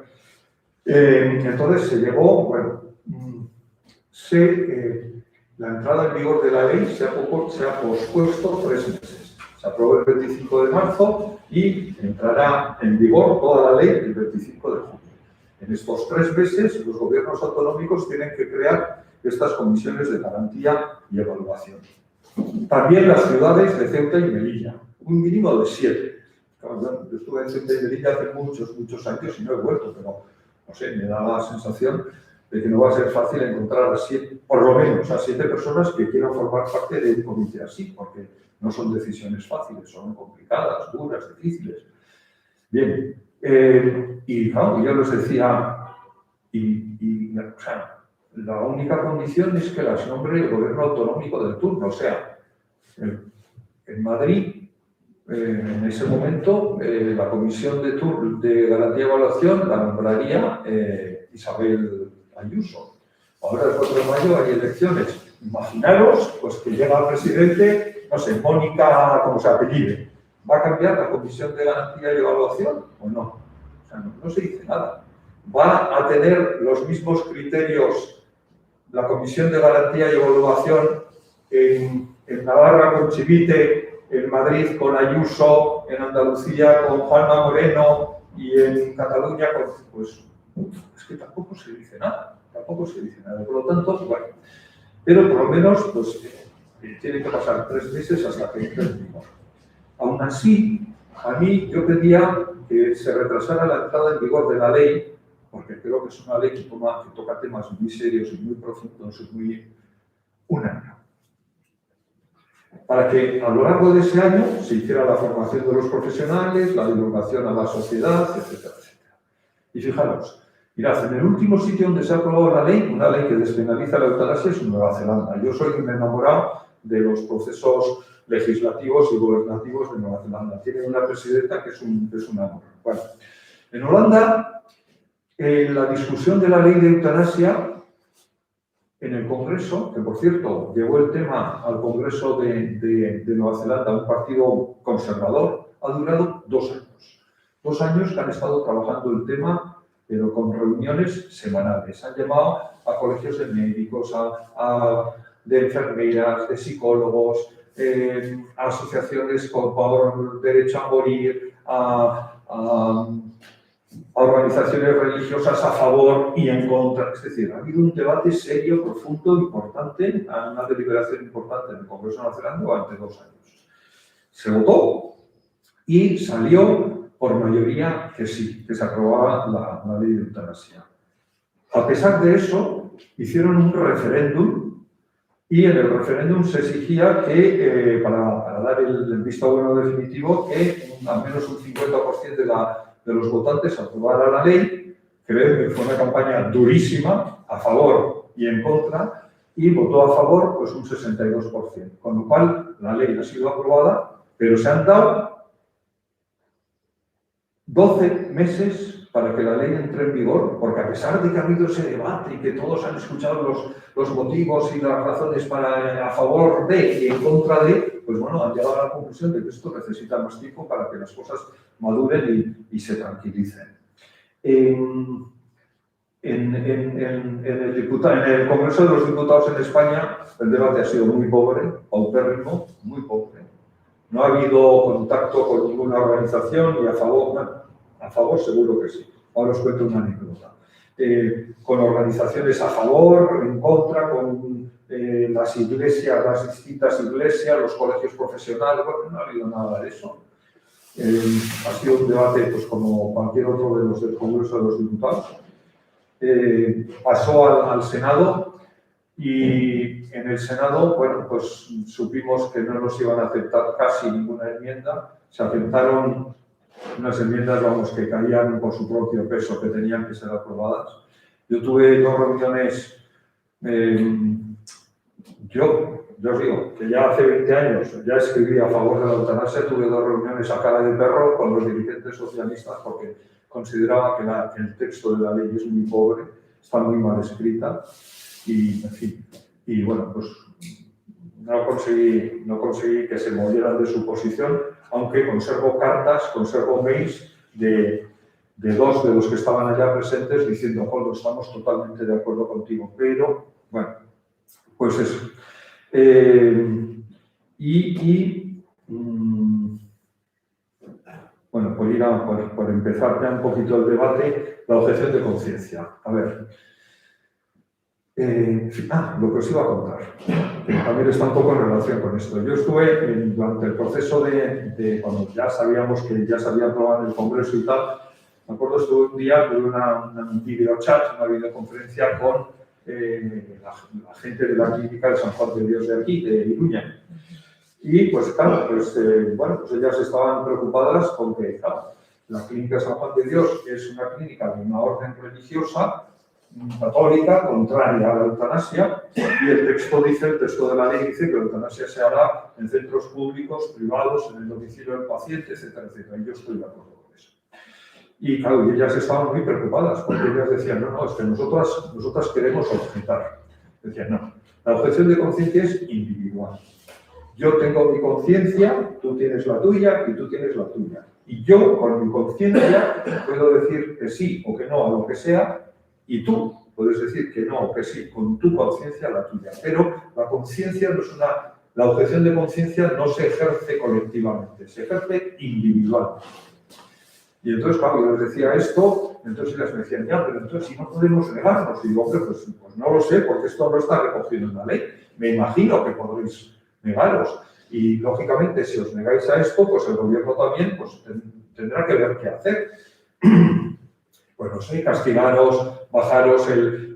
entonces se llegó, la entrada en vigor de la ley se ha pospuesto 3 meses. Se aprobó el 25 de marzo y entrará en vigor toda la ley el 25 de junio. En estos 3 meses, los gobiernos autonómicos tienen que crear estas comisiones de garantía y evaluación. También las ciudades de Ceuta y Melilla, un mínimo de 7. Yo estuve en Ceuta y Melilla hace muchos años y no he vuelto, pero no sé, me da la sensación de que no va a ser fácil encontrar a 7, por lo menos a 7 personas que quieran formar parte de un comité así, porque no son decisiones fáciles, son complicadas, duras, difíciles. Bien, y claro, yo les decía, o sea, la única condición es que las nombre el gobierno autonómico del turno, o sea, en Madrid, en ese momento, la comisión de garantía y evaluación la nombraría Isabel Ayuso. Ahora, el 4 de mayo, hay elecciones. Imaginaros pues, que llega el presidente, no sé, Mónica, como se apellide. ¿Va a cambiar la comisión de garantía y evaluación o no? O sea, no se dice nada. ¿Va a tener los mismos criterios la comisión de garantía y evaluación en Navarra con Chivite, en Madrid con Ayuso, en Andalucía con Juanma Moreno y en Cataluña con... Pues es que tampoco se dice nada. Por lo tanto, bueno, pero por lo menos pues, tiene que pasar 3 meses hasta que entre en vigor. Aún así, a mí yo pedía que se retrasara la entrada en vigor de la ley, porque creo que es una ley que toca temas muy serios y muy profundos y un año. Para que a lo largo de ese año se hiciera la formación de los profesionales, la divulgación a la sociedad, etcétera, etcétera. Y fijaros, mirad, en el último sitio donde se ha aprobado la ley, una ley que despenaliza la eutanasia, es en Nueva Zelanda. Yo soy un enamorado de los procesos legislativos y gobernativos de Nueva Zelanda. Tiene una presidenta que es un amor. Bueno, en Holanda, en la discusión de la ley de eutanasia, en el Congreso, que por cierto llevó el tema al Congreso de Nueva Zelanda, un partido conservador, ha durado 2 años. 2 años que han estado trabajando el tema, pero con reuniones semanales. Han llamado a colegios de médicos, de enfermeras, de psicólogos, a asociaciones por derecho a morir, a organizaciones religiosas a favor y en contra. Es decir, ha habido un debate serio, profundo, importante, una deliberación importante en el Congreso Nacional durante 2 años. Se votó y salió por mayoría que sí, que se aprobaba la ley de eutanasia. A pesar de eso, hicieron un referéndum y en el referéndum se exigía que, para dar el visto bueno definitivo, que al menos un 50% de los votantes aprobara la ley. Creo que fue una campaña durísima, a favor y en contra, y votó a favor pues un 62%. Con lo cual, la ley ha sido aprobada, pero se han dado 12 meses para que la ley entre en vigor, porque a pesar de que ha habido ese debate y que todos han escuchado los motivos y las razones a favor de y en contra de, pues bueno, han llegado a la conclusión de que esto necesita más tiempo para que las cosas maduren y se tranquilicen. En el Congreso de los Diputados en España, el debate ha sido muy pobre, paupérrimo, muy pobre. No ha habido contacto con ninguna organización y a favor seguro que sí. Ahora os cuento una anécdota. Con organizaciones a favor, en contra, con las iglesias, las distintas iglesias, los colegios profesionales, bueno, no ha habido nada de eso. Ha sido un debate pues, como cualquier otro de los del Congreso de los Diputados. Pasó al Senado y en el Senado, bueno, pues supimos que no nos iban a aceptar casi ninguna enmienda. Se aceptaron unas enmiendas, vamos, que caían por su propio peso, que tenían que ser aprobadas. Yo tuve 2 reuniones, yo os digo que ya hace 20 años ya escribí a favor de la eutanasia, tuve 2 reuniones a cara de perro con los dirigentes socialistas porque consideraba que el texto de la ley es muy pobre, está muy mal escrita y, en fin, y bueno, pues no conseguí que se movieran de su posición, aunque conservo cartas, conservo mails de 2 de los que estaban allá presentes diciendo, Pablo, estamos totalmente de acuerdo contigo, pero, bueno, pues eso. Bueno, por empezar ya un poquito el debate, la objeción de conciencia. A ver, lo que os iba a contar, que también está un poco en relación con esto. Yo estuve durante el proceso de cuando ya sabíamos que ya se había aprobado en el Congreso y tal, me acuerdo, estuve un día, tuve un videochat, una videoconferencia con la gente de la clínica de San Juan de Dios de aquí, de Iruña. Y pues claro, bueno, pues ellas estaban preocupadas porque, claro, la clínica de San Juan de Dios es una clínica de una orden religiosa católica, contraria a la eutanasia, y el texto de la ley dice que la eutanasia se hará en centros públicos, privados, en el domicilio del paciente, etcétera, etcétera. Y yo estoy de acuerdo con eso. Y claro, ellas estaban muy preocupadas, porque ellas decían, no, es que nosotras queremos objetar. Decían, no, la objeción de conciencia es individual. Yo tengo mi conciencia, tú tienes la tuya y tú tienes la tuya. Y yo, con mi conciencia, puedo decir que sí o que no a lo que sea, y tú puedes decir que no o que sí, con tu conciencia, la tuya. Pero la conciencia no es la objeción de conciencia no se ejerce colectivamente, se ejerce individualmente. Y entonces, claro, yo les decía esto, entonces ellas me decían, ya, pero entonces si no podemos negarnos. Y digo, hombre, pues no lo sé, porque esto no está recogido en la ley. Me imagino que podréis negaros. Y, lógicamente, si os negáis a esto, pues el gobierno también pues, tendrá que ver qué hacer. Pues no sé, castigaros, bajaros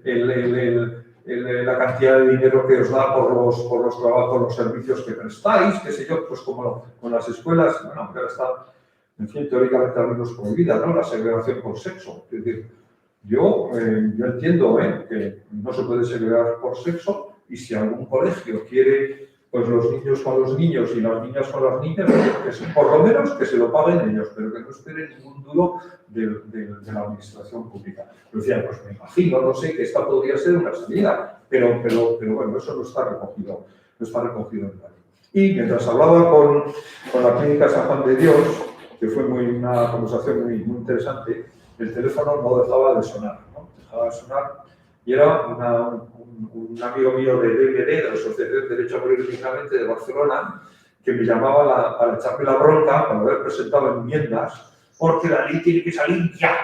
la cantidad de dinero que os da por los trabajos, los servicios que prestáis, qué sé yo, pues como con las escuelas, bueno, que ahora está, en fin, teóricamente al menos prohibida, ¿no? La segregación por sexo. Es decir, yo entiendo que no se puede segregar por sexo y si algún colegio quiere pues los niños con los niños y las niñas con las niñas, por lo menos que se lo paguen ellos, pero que no esperen ningún duro de la administración pública. Yo decía, pues me imagino, no sé, que esta podría ser una salida, pero bueno, eso no está recogido en la ley. Y mientras hablaba con la clínica San Juan de Dios, que fue una conversación muy interesante, el teléfono no dejaba de sonar, ¿no? Dejaba de sonar y era un amigo mío de DMD, de la Asociación de Derecho a Morir Dignamente de Barcelona, que me llamaba para echarme la bronca por haber presentado enmiendas, porque la ley tiene que salir ya.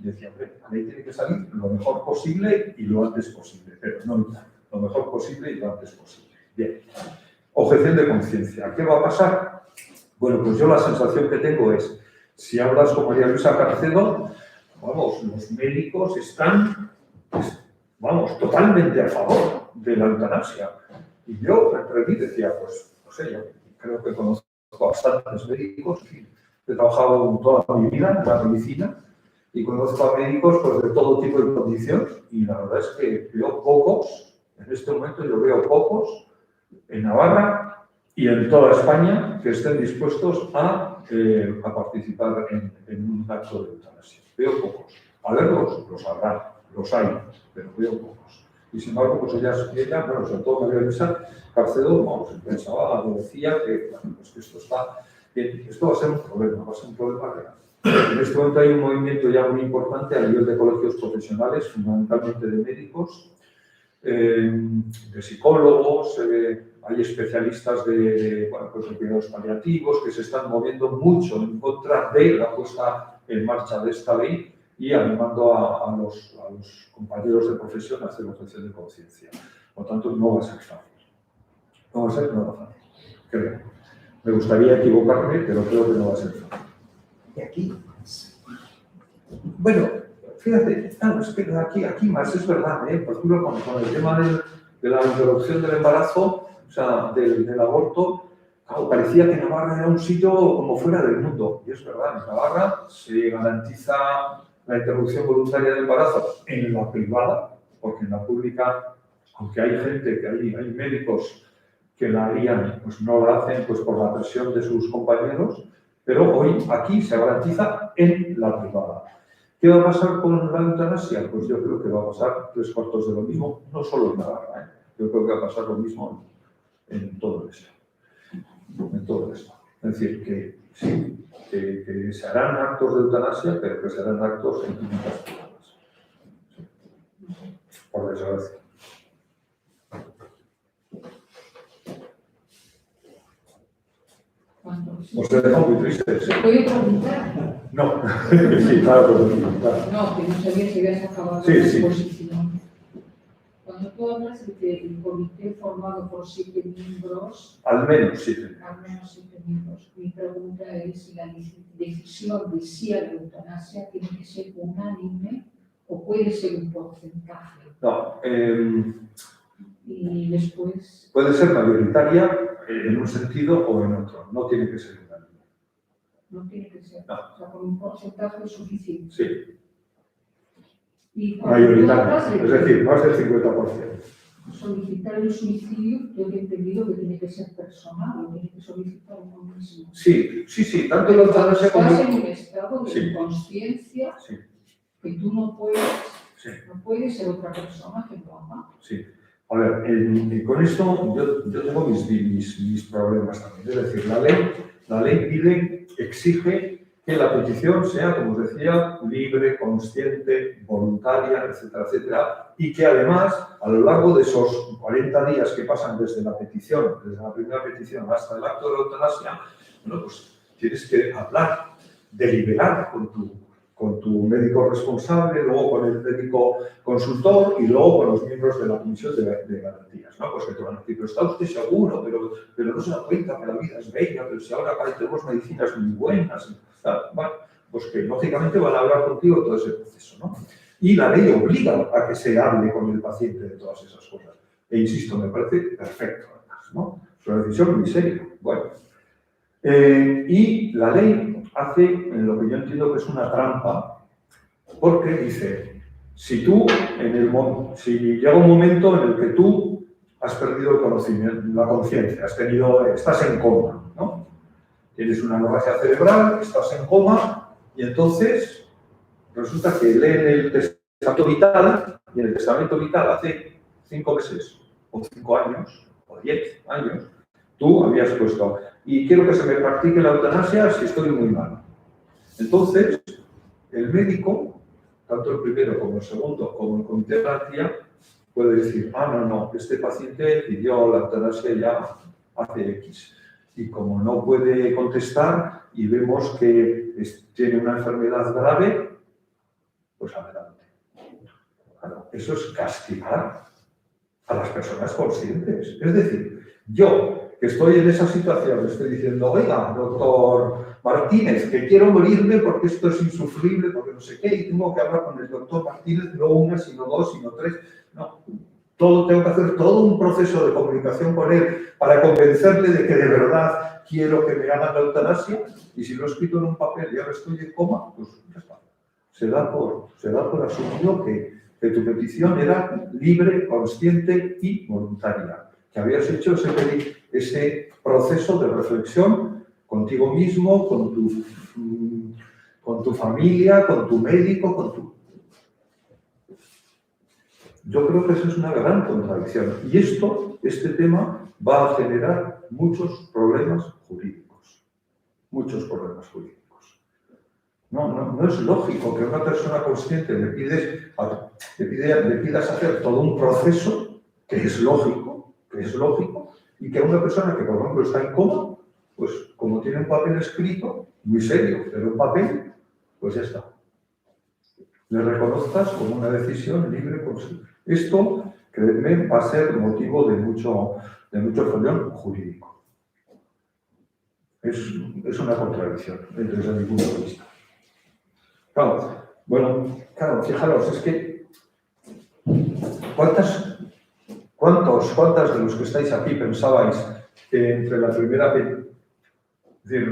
Y decía, hombre, la ley tiene que salir lo mejor posible y lo antes posible, pero no ya, lo mejor posible y lo antes posible. Bien. Objeción de conciencia. ¿Qué va a pasar? Bueno, pues yo la sensación que tengo es, si hablas con María Luisa Carcedo, vamos, los médicos están, vamos, totalmente a favor de la eutanasia. Y yo me atreví y decía, pues, no sé, yo creo que conozco a bastantes médicos, en fin, he trabajado toda mi vida en la medicina y conozco a médicos pues, de todo tipo de condiciones y la verdad es que veo pocos, en este momento yo veo pocos en Navarra y en toda España que estén dispuestos a participar en un acto de eutanasia. Veo pocos. A verlos, los habrá, los hay, pero veo pocos. Y sin embargo, pues ella bueno, sobre todo María Luisa Carcedo, vamos, pensaba, decía que, bueno, pues que esto va a ser un problema real. En este momento hay un movimiento ya muy importante a nivel de colegios profesionales, fundamentalmente de médicos, de psicólogos, hay especialistas de cuidados paliativos que se están moviendo mucho en contra de la puesta en marcha de esta ley y animando a los compañeros de profesión a hacer objeción de conciencia. Por tanto, no va a ser fácil. No va a ser nada fácil, creo. Me gustaría equivocarme, pero creo que no va a ser fácil. Y aquí, bueno, fíjate, es que aquí más es verdad, por ejemplo, con el tema de la interrupción del embarazo, o sea, del aborto, claro, parecía que Navarra era un sitio como fuera del mundo. Y es verdad, en Navarra se garantiza la interrupción voluntaria del embarazo en la privada, porque en la pública, aunque hay gente, que hay médicos que la harían, pues no la hacen pues por la presión de sus compañeros, pero hoy aquí se garantiza en la privada. ¿Qué va a pasar con la eutanasia? Pues yo creo que va a pasar 3/4 de lo mismo, no solo en Navarra, yo creo que va a pasar lo mismo en todo esto. En todo esto. Es decir, que sí, que se harán actos de eutanasia, pero que se harán actos en clínicas privadas. Sí. Por desgracia. Os he dejado muy tristes. ¿Se puede preguntar? No, sí, claro, claro. No, que no sabía si habías acabado Sí, la sí. exposición. Cuando tú hablas de que el comité formado por 7 miembros, Al menos 7. al menos 7 miembros, mi pregunta es si la decisión de sí a la eutanasia tiene que ser unánime o puede ser un porcentaje. No, Y después, puede ser mayoritaria en un sentido o en otro, no tiene que ser unánime. no tiene que ser. No. O sea, con un porcentaje suficiente. Sí, Y cuando tú hablas mayoritaria, de es decir, más del 50%. solicitar el suicidio, yo he entendido que tiene que ser personal, o tiene que solicitar uno mismo. Sí, tanto la eutanasia como... Estás en un estado de Sí. inconsciencia Sí, que tú no puedes ser otra persona que lo ama. sí. A ver, con esto yo tengo mis problemas también. Es decir, la ley exige que la petición sea, como os decía, libre, consciente, voluntaria, etcétera, etcétera, y que además, a lo largo de esos 40 días que pasan desde la petición, desde la primera petición hasta el acto de la eutanasia, bueno, pues tienes que hablar, deliberar con tu médico responsable, luego con el médico consultor y luego con los miembros de la comisión de garantías, ¿no? Pues que te van a decir, pero está usted seguro, pero no se da cuenta que la vida es bella, pero si ahora tenemos medicinas muy buenas, bueno, pues que lógicamente van a hablar contigo todo ese proceso, ¿no? Y la ley obliga a que se hable con el paciente de todas esas cosas. E insisto, me parece perfecto, además, ¿no? Es una decisión muy seria. Bueno, y la ley hace lo que yo entiendo que es una trampa, porque dice, si llega un momento en el que tú has perdido el conocimiento, la conciencia, estás en coma, ¿no? Tienes una hemorragia cerebral, estás en coma, y entonces resulta que leen el testamento vital, y en el testamento vital hace 5 meses, o 5 años, o 10 años, tú habías puesto, y quiero que se me practique la eutanasia si estoy muy mal. Entonces, el médico, tanto el primero como el segundo, como el comité de garantía, puede decir, no, este paciente pidió la eutanasia ya hace X. Y como no puede contestar y vemos que tiene una enfermedad grave, pues adelante. Claro, eso es castigar a las personas conscientes. Es decir, yo que estoy en esa situación, estoy diciendo, oiga, doctor Martínez, que quiero morirme porque esto es insufrible, porque no sé qué, y tengo que hablar con el doctor Martínez, no una, sino dos, sino tres. No, tengo que hacer todo un proceso de comunicación con él para convencerle de que de verdad quiero que me hagan la eutanasia, y si lo he escrito en un papel y ahora estoy en coma, pues ya está. Se da por asumido que tu petición era libre, consciente y voluntaria, que habías hecho ese proceso de reflexión contigo mismo, con tu familia, con tu médico, Yo creo que eso es una gran contradicción. Y este tema va a generar muchos problemas jurídicos. Muchos problemas jurídicos. No es lógico que una persona consciente le pidas hacer todo un proceso que es lógico, y que a una persona que, por ejemplo, está en coma, pues como tiene un papel escrito, muy serio, pero un papel, pues ya está. Le reconozcas como una decisión libre por sí. Esto, créeme, va a ser motivo de mucho follón jurídico. Es una contradicción desde mi punto de vista. Claro, fijaros, es que ¿cuántas de los que estáis aquí pensabais que entre la primera vez? Es decir,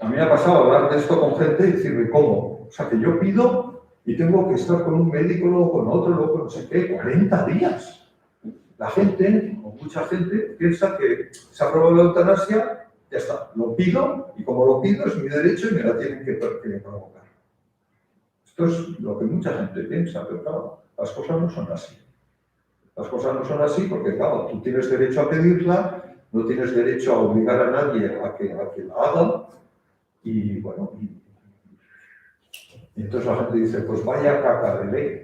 a mí me ha pasado hablar de esto con gente y decirme, ¿cómo? O sea, que yo pido y tengo que estar con un médico, luego con otro, luego con no sé qué, 40 días. La gente, o mucha gente, piensa que se aprueba la eutanasia, ya está, lo pido, y como lo pido es mi derecho y me la tienen que provocar. Esto es lo que mucha gente piensa, pero claro, las cosas no son así. Las cosas no son así porque, claro, tú tienes derecho a pedirla, no tienes derecho a obligar a nadie a que la haga, y bueno, y entonces la gente dice, pues vaya caca de ley.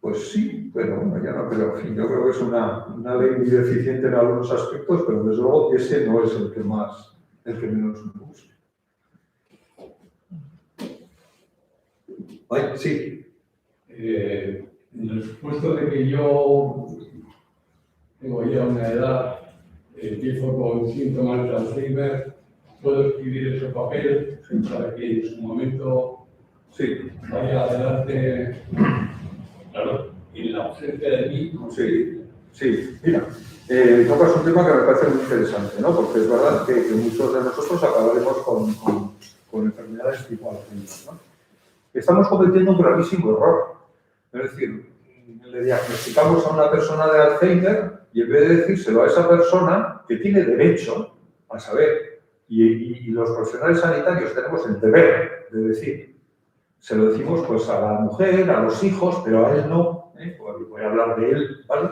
Pues sí, pero bueno, ya no creo. En fin, yo creo que es una ley muy deficiente en algunos aspectos, pero desde luego ese no es el que menos me gusta. Ay, sí. En el supuesto de que yo tengo ya una edad, empiezo con síntomas de Alzheimer, puedo escribir ese papel para que en su momento vaya adelante, claro, en la ausencia de mí. Sí, mira, tocas un tema que me parece muy interesante, ¿no? Porque es verdad que muchos de nosotros acabaremos con enfermedades tipo Alzheimer, ¿no? Estamos cometiendo un gravísimo error. Es decir, le diagnosticamos a una persona de Alzheimer y en vez de decírselo a esa persona que tiene derecho a saber, y los profesionales sanitarios tenemos el deber de decir, se lo decimos pues a la mujer, a los hijos, pero a él no, voy a hablar de él, ¿vale?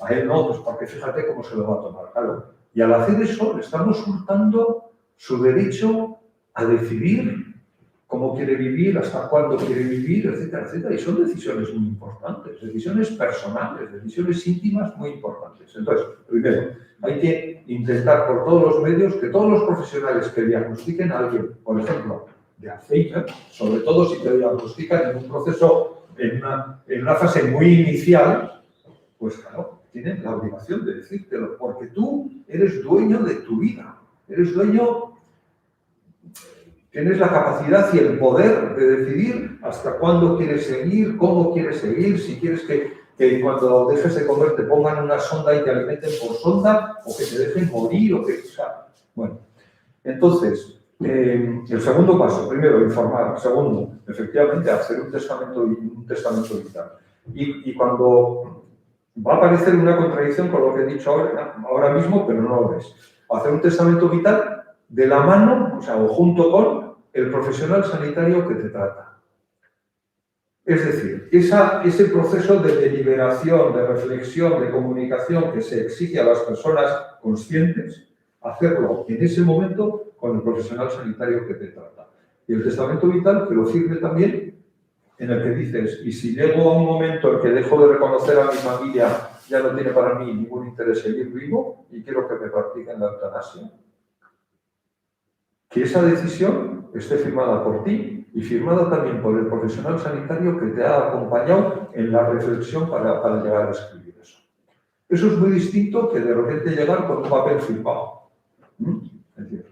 A él no, pues porque fíjate cómo se lo va a tomar, claro. Y al hacer eso le estamos hurtando su derecho a decidir cómo quiere vivir, hasta cuándo quiere vivir, etcétera, etcétera. Y son decisiones muy importantes, decisiones personales, decisiones íntimas muy importantes. Entonces, primero, hay que intentar por todos los medios que todos los profesionales que diagnostiquen a alguien, por ejemplo, de Alzheimer, sobre todo si te diagnostican en un proceso, en una fase muy inicial, pues claro, tienen la obligación de decírtelo, porque tú eres dueño de tu vida, eres dueño. Tienes la capacidad y el poder de decidir hasta cuándo quieres seguir, cómo quieres seguir, si quieres que cuando dejes de comer te pongan una sonda y te alimenten por sonda, o que te dejen morir, o sea, bueno. Entonces, el segundo paso, primero, informar. Segundo, efectivamente, hacer un testamento vital. Y cuando va a aparecer una contradicción con lo que he dicho ahora mismo, pero no lo es. Hacer un testamento vital de la mano, o sea, o junto con el profesional sanitario que te trata. Es decir, ese proceso de deliberación, de reflexión, de comunicación que se exige a las personas conscientes, hacerlo en ese momento con el profesional sanitario que te trata. Y el testamento vital que lo firme también, en el que dices, y si llego a un momento en que dejo de reconocer a mi familia, ya no tiene para mí ningún interés seguir vivo y quiero que me practiquen la eutanasia, que esa decisión esté firmada por ti y firmada también por el profesional sanitario que te ha acompañado en la reflexión para llegar a escribir eso. Eso es muy distinto que de repente llegar con un papel firmado. Es decir,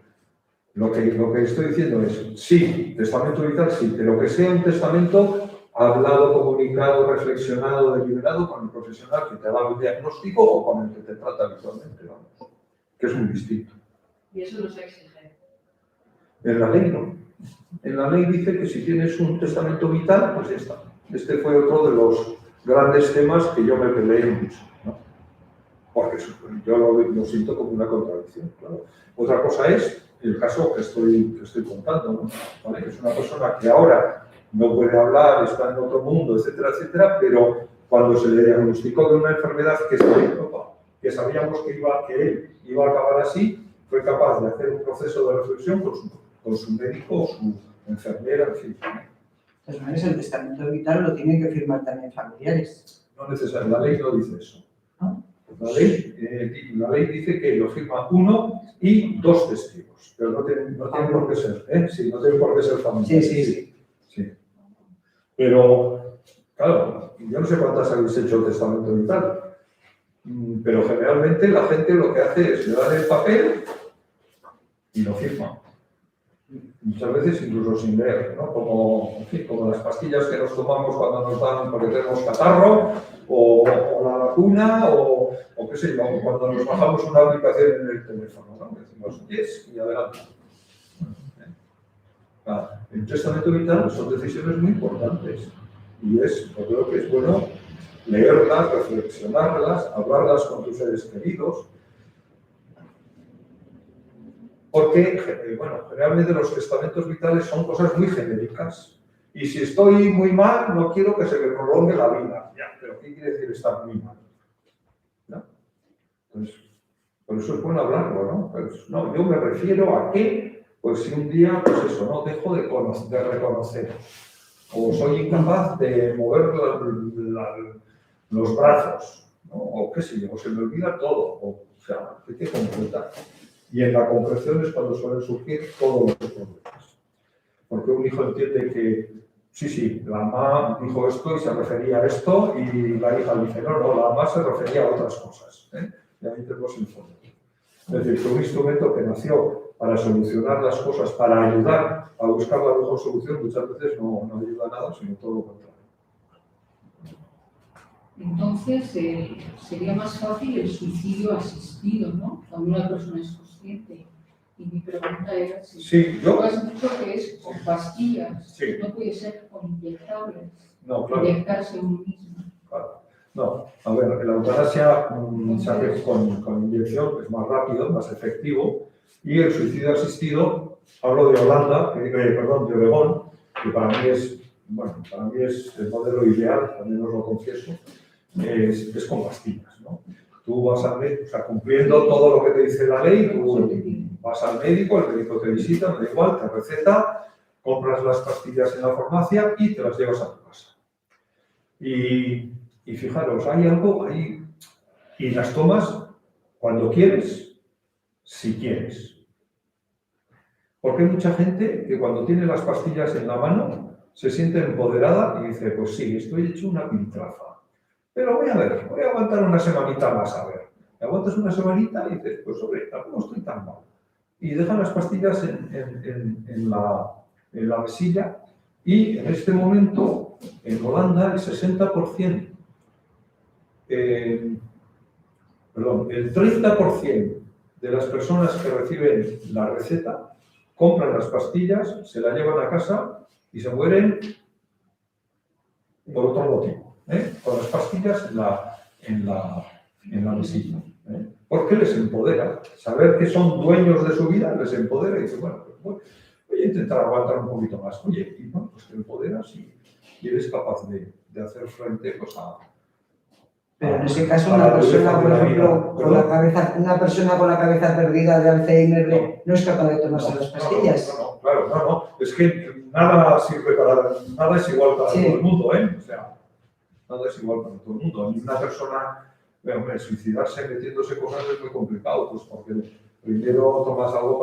lo que estoy diciendo es, sí, testamento vital sí, pero que sea un testamento hablado, comunicado, reflexionado, deliberado con el profesional que te ha dado el diagnóstico o con el que te trata habitualmente, vamos, que es muy distinto. Y eso no se exige. En la ley no. En la ley dice que si tienes un testamento vital, pues ya está. Este fue otro de los grandes temas que yo me peleé mucho, ¿no? Porque yo lo siento como una contradicción, claro. Otra cosa es el caso que estoy contando, ¿no? ¿Vale? Es una persona que ahora no puede hablar, está en otro mundo, etcétera, etcétera, pero cuando se le diagnosticó de una enfermedad que sabíamos que él iba a acabar así, fue capaz de hacer un proceso de reflexión con su médico o su enfermera, en fin. De todas maneras, el testamento vital lo tienen que firmar también familiares. No necesariamente, la ley no dice eso. ¿Ah? La ley dice que lo firma uno y dos testigos, pero no tiene por qué ser, ¿eh? Sí, no tiene por qué ser familiar. Sí. Pero, claro, yo no sé cuántas habéis hecho el testamento vital, pero generalmente la gente lo que hace es le dan el papel y lo firma. Muchas veces incluso sin leer, ¿no? Como, en fin, como las pastillas que nos tomamos cuando nos dan porque tenemos catarro, o la vacuna, o qué sé yo, cuando nos bajamos una aplicación en el teléfono, ¿no? Decimos yes y adelante. El testamento vital son decisiones muy importantes y yo creo que es bueno leerlas, reflexionarlas, hablarlas con tus seres queridos. Porque, bueno, generalmente los testamentos vitales son cosas muy genéricas. Y si estoy muy mal, no quiero que se me prolongue la vida. Ya, pero ¿qué quiere decir estar muy mal? ¿No? Entonces, por eso es bueno hablarlo, ¿no? Pues, no, yo me refiero a que, pues si un día, pues eso, no dejo de reconocer, o soy incapaz de mover los brazos, ¿no? O qué sé yo, o se me olvida todo, o sea, hay que completar. Y en la concreción es cuando suelen surgir todos los problemas. Porque un hijo entiende que, sí, la mamá dijo esto y se refería a esto, y la hija dice, no, la mamá se refería a otras cosas. Y ahí tenemos el fondo. Es decir, que un instrumento que nació para solucionar las cosas, para ayudar a buscar la mejor solución, muchas veces no ayuda a nada, sino todo lo contrario. Entonces, sería más fácil el suicidio asistido, ¿no? Cuando una persona es consciente. Y mi pregunta era si yo has dicho que es con pastillas, sí. No puede ser con inyectables, no, claro. Inyectarse uno mismo. Claro. No, a ver, la eutanasia se hace con inyección, es más rápido, más efectivo, y el suicidio asistido, hablo de Holanda, de Oregón, que para mí es el modelo ideal, también os lo confieso, es con pastillas, ¿no? Tú vas al médico, o sea, cumpliendo todo lo que te dice la ley, tú vas al médico, el médico te visita, me da igual, te receta, compras las pastillas en la farmacia y te las llevas a tu casa. Y fijaros, hay algo ahí, y las tomas cuando quieres, si quieres. Porque hay mucha gente que cuando tiene las pastillas en la mano se siente empoderada y dice, pues sí, estoy hecho una piltrafa. Pero voy a aguantar una semanita más a ver. Y aguantas una semanita y dices, pues hombre, tampoco estoy tan mal. Y dejan las pastillas en la mesilla y en este momento en Holanda el 60%, el 30% de las personas que reciben la receta compran las pastillas, se la llevan a casa y se mueren por otro motivo, con las pastillas en la mesilla. Porque les empodera. Saber que son dueños de su vida les empodera y dicen, bueno, pues voy a intentar aguantar un poquito más. Oye, y bueno, pues te empoderas y eres capaz de hacer frente pues, a... Pero en ese caso, una persona, por ejemplo, una persona con la cabeza perdida de Alzheimer no es capaz de tomarse las pastillas. No. Es que nada sirve nada es igual para todo el mundo, O sea, nada es igual para todo el mundo. Ni una persona, suicidarse metiéndose cosas es muy complicado, pues porque primero tomas algo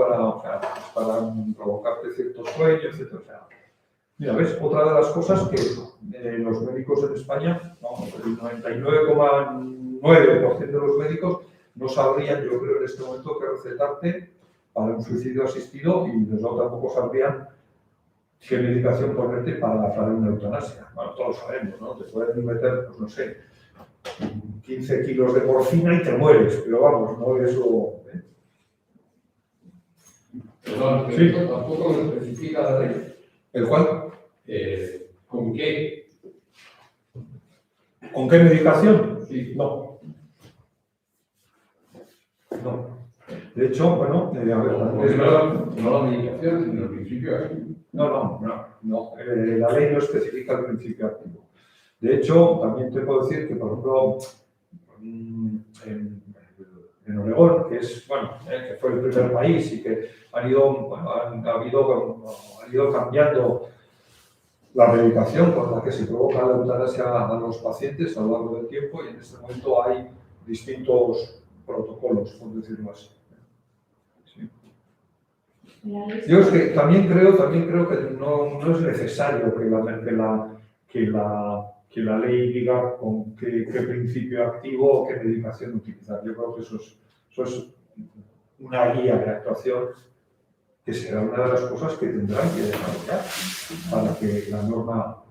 para provocarte ciertos sueños, etc. O sea, mira, ¿ves? Otra de las cosas que los médicos en España, el 99,9% de los médicos no sabrían, yo creo, en este momento qué recetarte para un suicidio asistido y desde luego tampoco sabrían qué medicación ponerte para una eutanasia. Bueno, todos sabemos, ¿no? Te pueden meter, pues no sé, 15 kilos de morfina y te mueres, pero vamos, no eso... Perdón, pero sí. Tampoco lo especifica la ley. ¿El cual? ¿Con qué? ¿Con qué medicación? Sí. No. De hecho, bueno, a ver... No la medicación, sino el principio activo. No. La ley no especifica el principio activo. De hecho, también te puedo decir que, por ejemplo, en Oregón, que es, bueno, que fue el primer país y que han ido cambiando la medicación con la que se provoca la eutanasia a los pacientes a lo largo del tiempo, y en este momento hay distintos protocolos, por decirlo así. Sí. Yo es que también creo que no es necesario que la ley diga con qué principio activo o qué medicación utilizar. Yo creo que eso es una guía de actuación que será una de las cosas que tendrán que desarrollar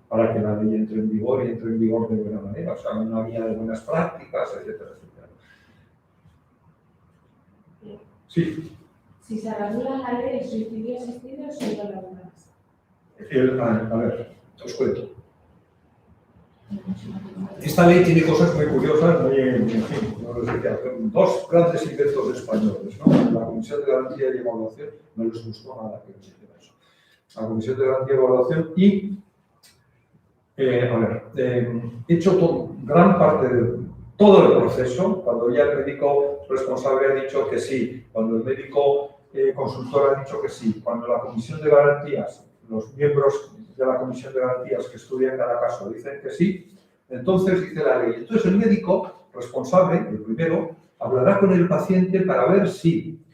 para que la ley entre en vigor y entre en vigor de buena manera, o sea, una guía de buenas prácticas, etcétera, etcétera. Sí. Si se regula la ley de suicidio asistido, solo la eutanasia. A ver, os cuento. Esta ley tiene cosas muy curiosas, en fin, no les decía, dos grandes inventos españoles, ¿no? La Comisión de Garantía y Evaluación, no les gustó nada que les hiciera eso. La Comisión de Garantía y Evaluación y, he hecho gran parte de todo el proceso, cuando ya el médico responsable ha dicho que sí, cuando el médico consultor ha dicho que sí, cuando la Comisión de Garantías, los miembros de la Comisión de Garantías que estudian cada caso dicen que sí, entonces dice la ley. Entonces el médico responsable, el primero, hablará con el paciente para ver si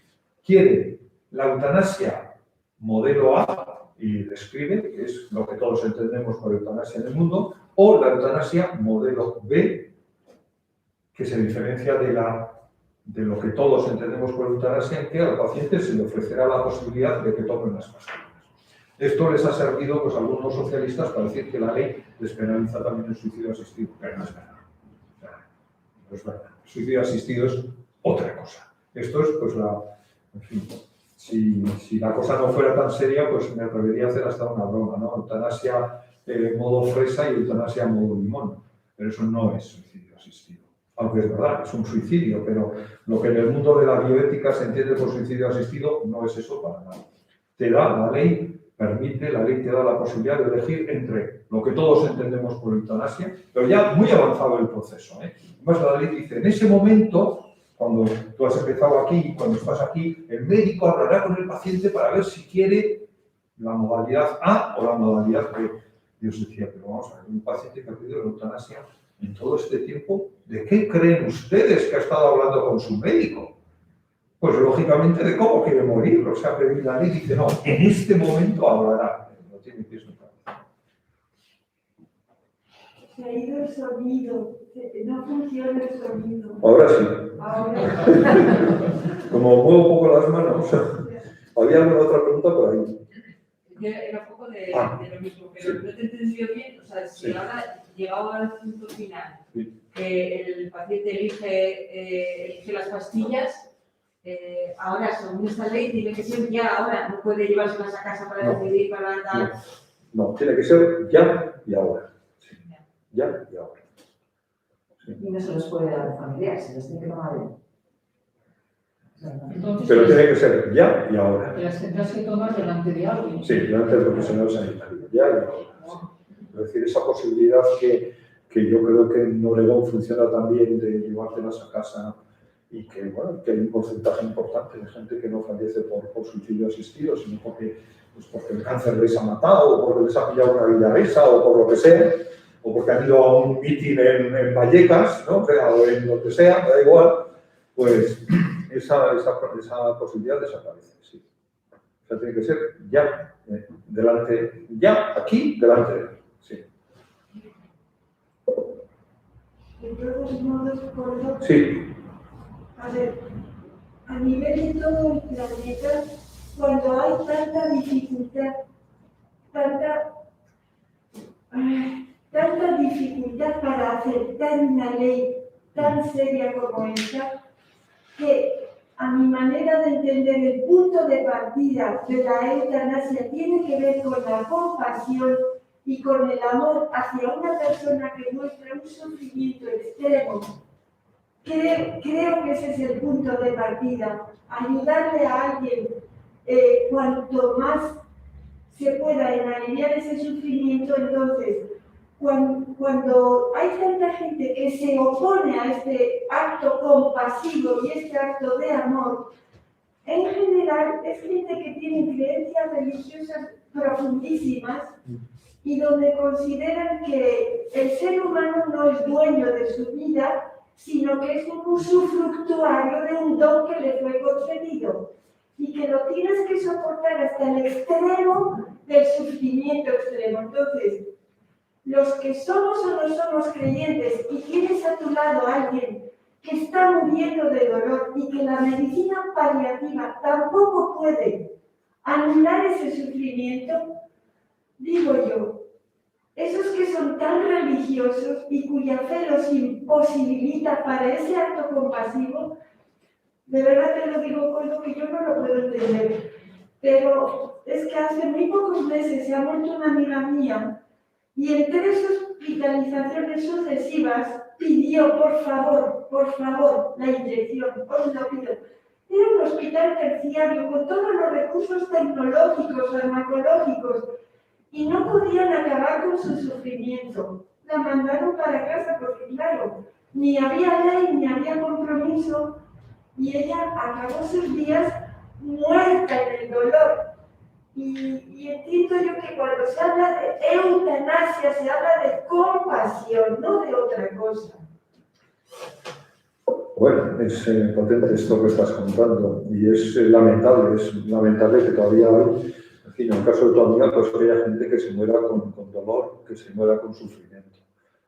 quiere la eutanasia modelo A, y describe, que es lo que todos entendemos por eutanasia en el mundo, o la eutanasia modelo B, que se diferencia de lo que todos entendemos por eutanasia, en que al paciente se le ofrecerá la posibilidad de que tome unas pastillas. Esto les ha servido pues, a algunos socialistas para decir que la ley despenaliza también el suicidio asistido, pero no es verdad. No es verdad. El suicidio asistido es otra cosa. Esto es, pues, en fin, si la cosa no fuera tan seria, pues me atrevería a hacer hasta una broma, ¿no? Eutanasia modo fresa y eutanasia modo limón. Pero eso no es suicidio asistido. Aunque es verdad, es un suicidio, pero lo que en el mundo de la bioética se entiende por suicidio asistido no es eso para nada. Te da la ley. La ley te da la posibilidad de elegir entre lo que todos entendemos por eutanasia, pero ya muy avanzado el proceso. Además, la ley dice, en ese momento, cuando tú has empezado aquí, cuando estás aquí, el médico hablará con el paciente para ver si quiere la modalidad A o la modalidad B. Dios decía, pero vamos a ver, un paciente que ha pedido la eutanasia en todo este tiempo, ¿de qué creen ustedes que ha estado hablando con su médico? Pues lógicamente de cómo quiere morir, o sea, pero la ley dice, no, en este momento hablará, no tiene pies ni cabeza. Se ha ido el sonido, no funciona el sonido. Ahora sí. Ahora. Como muevo un poco las manos, ¿había alguna otra pregunta por ahí? Yo era un poco de lo mismo, pero sí. no te he entendido bien, o sea, si sí. ahora, llegado al punto final, sí. que el paciente elige las pastillas, ahora, según esta ley, tiene que ser ya ahora, no puede llevárselas a casa para decidir, para dar... No, tiene que ser ya y ahora. Sí. Ya y ahora. Sí. Y no se los puede dar a los familiares, se los tiene que tomar él. Entonces, Pero tiene que ser ya y ahora. las tendrás que tomar delante de alguien. Sí, delante del profesional sanitario, ya y ahora. Sí. Es decir, esa posibilidad que yo creo que en Oregón funciona también de llevártelas a casa y que, bueno, que hay un porcentaje importante de gente que no fallece por suicidio asistido, sino porque el cáncer les ha matado, o porque les ha pillado una villaresa, o por lo que sea, o porque han ido a un mitin en Vallecas, ¿no? O en lo que sea, da igual, pues esa posibilidad desaparece, sí. O sea, tiene que ser ya, delante, ya, aquí, delante de él, sí. De todos modos, por Sí. a ver, a nivel de todo el planeta, cuando hay tanta dificultad, tanta dificultad para aceptar una ley tan seria como esta, que a mi manera de entender el punto de partida de la eutanasia tiene que ver con la compasión y con el amor hacia una persona que muestra un sufrimiento extremo. Creo que ese es el punto de partida, ayudarle a alguien cuanto más se pueda en aliviar ese sufrimiento. Entonces, cuando hay tanta gente que se opone a este acto compasivo y este acto de amor, en general es gente que tiene creencias religiosas profundísimas y donde consideran que el ser humano no es dueño de su vida, sino que es un usufructuario de un don que le fue concedido y que lo tienes que soportar hasta el extremo del sufrimiento extremo. Entonces, los que somos o no somos creyentes y tienes a tu lado a alguien que está muriendo de dolor y que la medicina paliativa tampoco puede anular ese sufrimiento, digo yo, esos que son tan religiosos y cuya fe los imposibilita para ese acto compasivo, de verdad te lo digo, Coldo, que yo no lo puedo entender. Pero es que hace muy pocos meses se ha muerto una amiga mía y en 3 hospitalizaciones sucesivas pidió, por favor, la inyección, os lo pido. Era un hospital terciario con todos los recursos tecnológicos, farmacológicos, y no podían acabar con su sufrimiento. La mandaron para casa porque, claro, ni había ley, ni había compromiso, y ella acabó sus días muerta en el dolor. Y entiendo yo que cuando se habla de eutanasia, se habla de compasión, no de otra cosa. Bueno, es potente esto que estás contando y es lamentable que todavía hay, en fin, en el caso de tu amiga, pues que haya gente que se muera con dolor, que se muera con sufrimiento.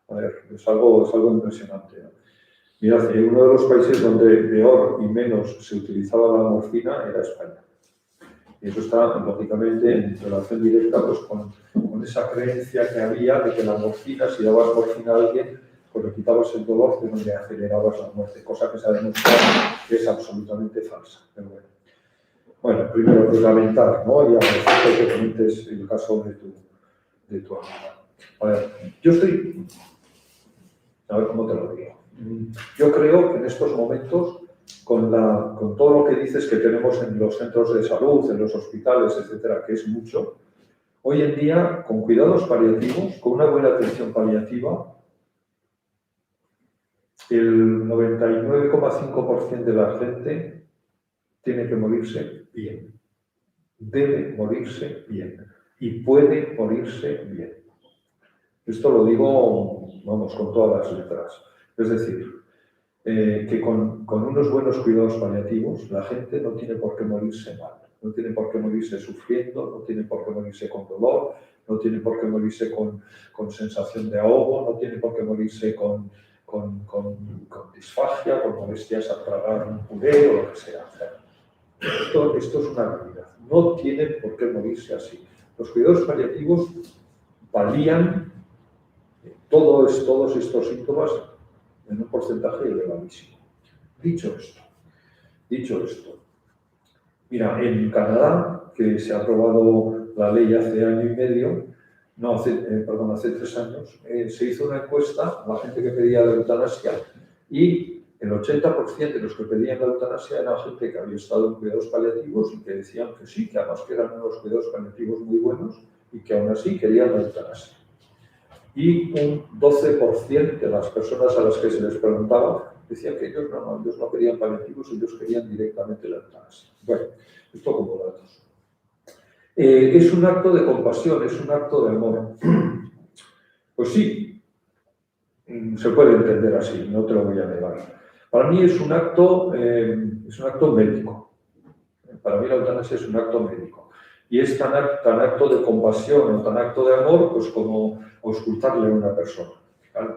A ver, es algo impresionante, ¿no? Mirad, uno de los países donde peor y menos se utilizaba la morfina era España. Y eso está, lógicamente, en relación directa pues, con esa creencia que había de que la morfina, si dabas morfina a alguien, pues le quitabas el dolor, pero le acelerabas la muerte, cosa que se ha demostrado que es absolutamente falsa. Pero bueno, primero, pues lamentar, ¿no? Y agradecer que comentes el caso de tu amiga. A ver, yo estoy... A ver cómo te lo digo. Yo creo que en estos momentos, con todo lo que dices que tenemos en los centros de salud, en los hospitales, etcétera, que es mucho, hoy en día, con cuidados paliativos, con una buena atención paliativa, el 99,5% de la gente tiene que morirse bien. Debe morirse bien. Y puede morirse bien. Esto lo digo, vamos, con todas las letras. Es decir, que con unos buenos cuidados paliativos la gente no tiene por qué morirse mal, no tiene por qué morirse sufriendo, no tiene por qué morirse con dolor, no tiene por qué morirse con sensación de ahogo, no tiene por qué morirse con disfagia, con molestias al tragar un puré o lo que sea. Esto es una realidad. No tienen por qué morirse así. Los cuidados paliativos palían todos estos síntomas en un porcentaje elevadísimo. Dicho esto, mira, en Canadá, que se ha aprobado la ley hace año y medio, hace 3 años, se hizo una encuesta a la gente que pedía la eutanasia y el 80% de los que pedían la eutanasia era gente que había estado en cuidados paliativos y que decían que sí, que además que eran unos cuidados paliativos muy buenos y que aún así querían la eutanasia. Y un 12% de las personas a las que se les preguntaba decían que ellos no querían paliativos, ellos querían directamente la eutanasia. Bueno, esto como datos. Es un acto de compasión, es un acto de amor. Pues sí, se puede entender así, no te lo voy a negar. Para mí es un acto médico. Para mí la eutanasia es un acto médico. Y es tan acto de compasión o tan acto de amor, pues como auscultarle a una persona. ¿Vale?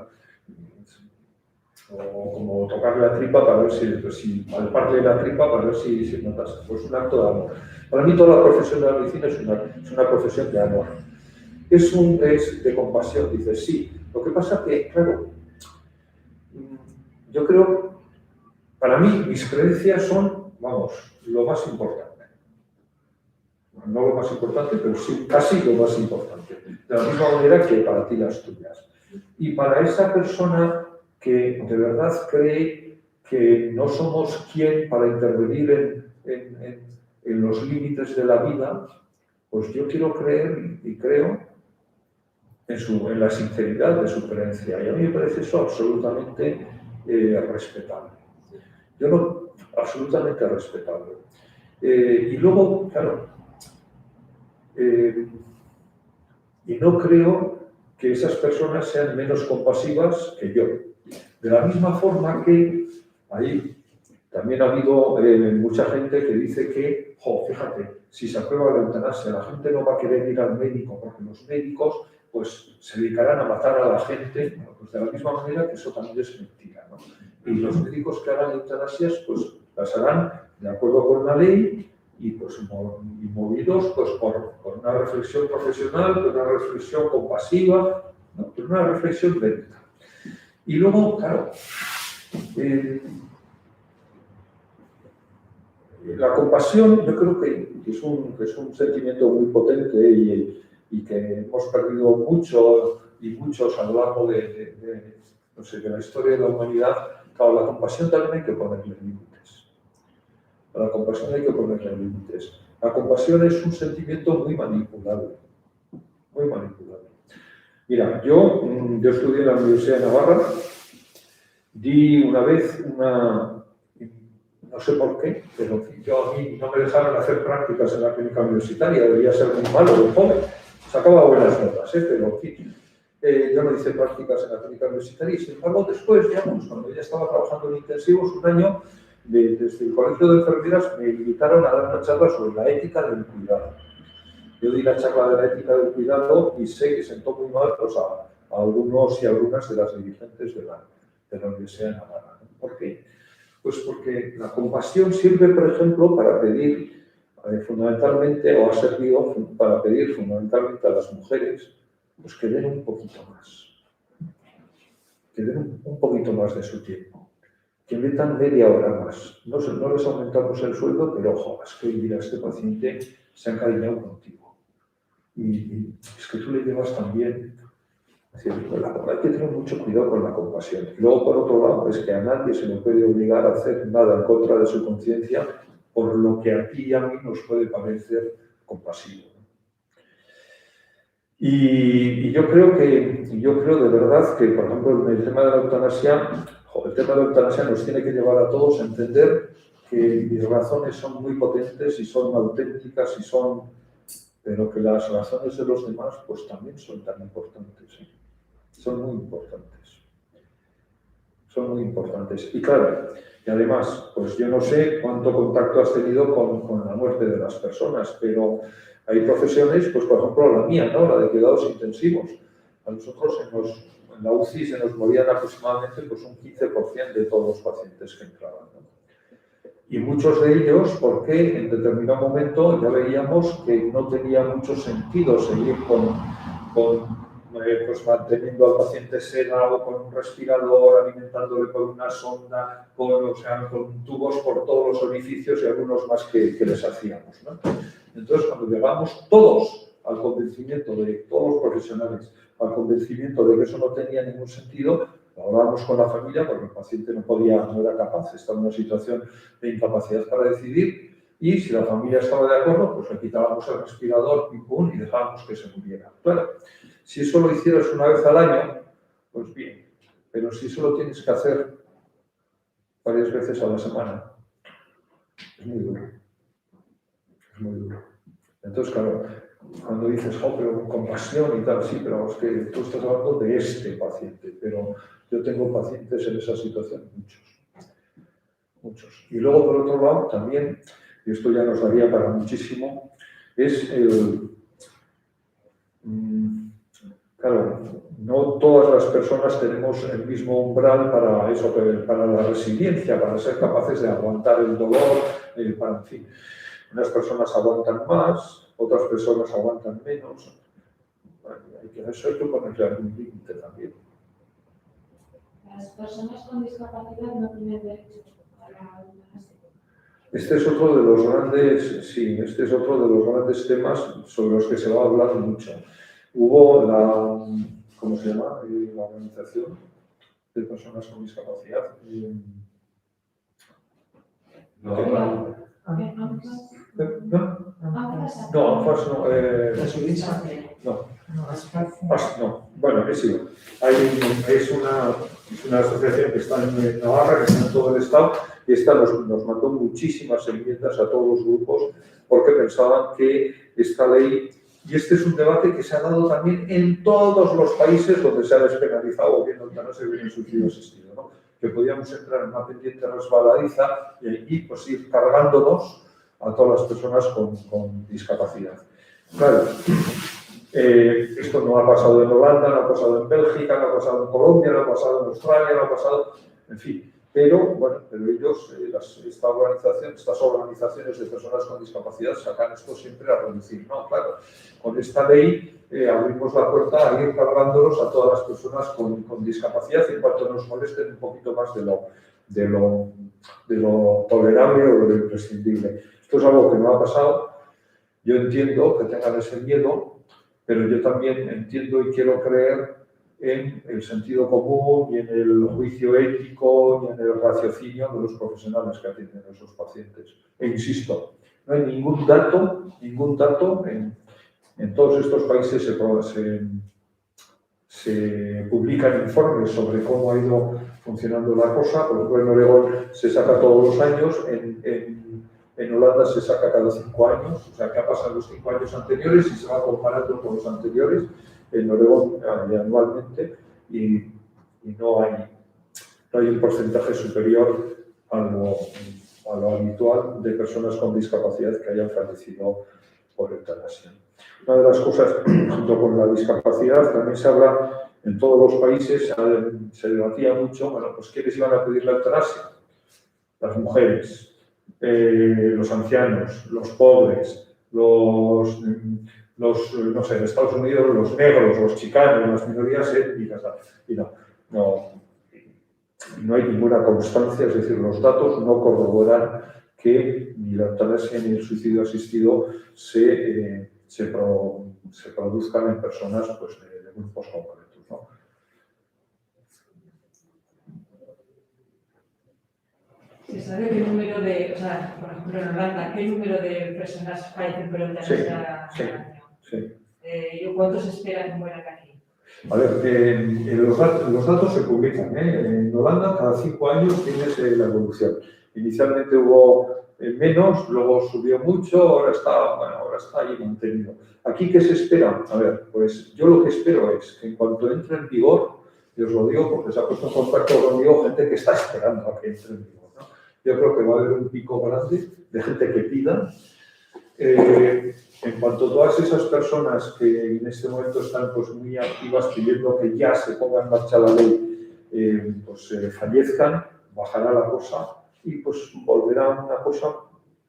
O como tocarle la tripa para ver si palparle la tripa para ver si notas. Pues un acto de amor. Para mí toda la profesión de la medicina es una profesión de amor. Es de compasión, dices, sí. Lo que pasa que, claro, yo creo, para mí, mis creencias son, vamos, lo más importante. No lo más importante, pero sí, casi lo más importante. De la misma manera que para ti las tuyas. Y para esa persona que de verdad cree que no somos quien para intervenir en los límites de la vida, pues yo quiero creer y creo en la sinceridad de su creencia. Y a mí me parece eso absolutamente respetable. Yo no, absolutamente respetable. Y luego, claro, y no creo que esas personas sean menos compasivas que yo. De la misma forma que ahí también ha habido mucha gente que dice que, fíjate, si se aprueba la eutanasia, la gente no va a querer ir al médico porque los médicos pues, se dedicarán a matar a la gente. Bueno, pues de la misma manera que eso también es mentira, ¿no? Y los médicos que hagan eutanasias pues las harán de acuerdo con la ley y pues movidos pues, por una reflexión profesional, por una reflexión compasiva, ¿no? Por una reflexión médica. Y luego, claro, la compasión yo creo que es un sentimiento muy potente y que hemos perdido mucho y muchos a lo largo de la historia de la humanidad. Claro, la compasión también hay que ponerle límites. A la compasión hay que ponerle límites. La compasión es un sentimiento muy manipulable. Muy manipulable. Mira, yo estudié en la Universidad de Navarra, di una vez no sé por qué, pero en fin, a mí no me dejaron hacer prácticas en la clínica universitaria, debía ser muy malo de joven, sacaba buenas notas, pero en fin, yo no hice prácticas en la clínica universitaria y sin embargo después, digamos, cuando ya estaba trabajando en intensivos un año, desde el colegio de enfermeras me invitaron a dar una charla sobre la ética del cuidado. Yo di la charla de la ética del cuidado y sé que sentó muy mal pues, a algunos y algunas de las dirigentes de la Universidad de Navarra. ¿Por qué? Pues porque la compasión sirve, por ejemplo, para pedir fundamentalmente, o ha servido para pedir fundamentalmente a las mujeres, pues que den un poquito más. Que den un poquito más de su tiempo. Que metan media hora más. No les aumentamos el sueldo, pero ojo, es que hoy día este paciente se ha encariñado contigo. Y es que tú le llevas también. Es decir, hay que tener mucho cuidado con la compasión. Y luego, por otro lado, es que a nadie se le puede obligar a hacer nada en contra de su conciencia por lo que a ti y a mí nos puede parecer compasivo. Y yo creo de verdad que, por ejemplo, en el tema de la eutanasia, nos tiene que llevar a todos a entender que mis razones son muy potentes y son auténticas pero que las razones de los demás pues también son tan importantes. Son muy importantes. Son muy importantes. Y claro, y además, pues yo no sé cuánto contacto has tenido con la muerte de las personas, pero hay profesiones, pues por ejemplo la mía, ¿no? La de cuidados intensivos. A nosotros en la UCI se nos morían aproximadamente pues, un 15% de todos los pacientes que entraban, ¿no? Y muchos de ellos, porque en determinado momento ya veíamos que no tenía mucho sentido seguir pues manteniendo al paciente sedado con un respirador, alimentándole con una sonda, con tubos por todos los orificios y algunos más que les hacíamos, ¿no? Entonces, cuando llegamos todos al convencimiento de todos los profesionales, al convencimiento de que eso no tenía ningún sentido, hablábamos con la familia porque el paciente no era capaz, estaba en una situación de incapacidad para decidir y si la familia estaba de acuerdo, pues le quitábamos el respirador y dejábamos que se muriera. Claro, si eso lo hicieras una vez al año, pues bien, pero si eso lo tienes que hacer varias veces a la semana, es muy duro. Es muy duro. Entonces, claro, cuando dices, pero con compasión y tal, sí, pero es que tú estás hablando de este paciente, pero yo tengo pacientes en esa situación, muchos. Y luego, por otro lado, también, y esto ya nos daría para muchísimo, es claro, no todas las personas tenemos el mismo umbral para la resiliencia, para ser capaces de aguantar el dolor, en fin. Unas personas aguantan más, otras personas aguantan menos. Bueno, eso hay que ponerle algún límite también. Las personas con discapacidad no tienen derecho a la eutanasia. Este es otro de los grandes temas sobre los que se va a hablar mucho. Hubo ¿cómo se llama? La organización de personas con discapacidad. ANFAS no. No, bueno, es igual. Es una asociación que está en Navarra, que está en todo el estado, y esta nos mandó muchísimas enmiendas a todos los grupos porque pensaban que esta ley, y este es un debate que se ha dado también en todos los países donde se ha despenalizado o bien eutanasia o bien el suicidio asistido, ¿no? Que podíamos entrar en una pendiente resbaladiza y pues ir cargándonos a todas las personas con discapacidad. Claro, esto no ha pasado en Holanda, no ha pasado en Bélgica, no ha pasado en Colombia, no ha pasado en Australia, no ha pasado, en fin. Pero, bueno, pero ellos, estas organizaciones de personas con discapacidad sacan esto siempre a reducir. No, claro, con esta ley abrimos la puerta a ir cargándonos a todas las personas con discapacidad en cuanto nos molesten un poquito más de lo tolerable o de lo imprescindible. Esto es algo que no ha pasado. Yo entiendo que tengan ese miedo, pero yo también entiendo y quiero creer en el sentido común y en el juicio ético y en el raciocinio de los profesionales que atienden a esos pacientes. E insisto, no hay ningún dato en todos estos países se publican informes sobre cómo ha ido funcionando la cosa. Por ejemplo, en Oregón se saca todos los años, en Holanda se saca cada 5 años, o sea, que ha pasado los 5 años anteriores y se va comparando con los anteriores. En Oregón anualmente y no hay un porcentaje superior a lo habitual de personas con discapacidad que hayan fallecido por eutanasia. Una de las cosas, junto con la discapacidad, también se habla en todos los países, se debatía mucho, bueno, pues ¿quiénes iban a pedir la eutanasia? Las mujeres, los ancianos, los pobres, no sé, en Estados Unidos, los negros, los chicanos, las minorías étnicas, y no hay ninguna constancia, es decir, los datos no corroboran que ni la eutanasia ni el suicidio asistido se produzcan en personas pues, de grupos concretos, ¿no? ¿Se sabe qué número de, o sea, por ejemplo en Holanda, qué número de personas fallecen por eutanasia al año? Sí. ¿Y cuántos esperan que mueran aquí? A ver, los datos se publican. En Holanda cada 5 años tienes la evolución. Inicialmente hubo menos, luego subió mucho, ahora está ahí mantenido. ¿Aquí qué se espera? A ver, pues yo lo que espero es que en cuanto entre en vigor, y os lo digo porque se ha puesto en contacto conmigo gente que está esperando a que entre en vigor, ¿no? Yo creo que va a haber un pico grande de gente que pida. En cuanto a todas esas personas que en este momento están pues, muy activas pidiendo que ya se ponga en marcha la ley, fallezcan, bajará la cosa y pues volverá a una cosa,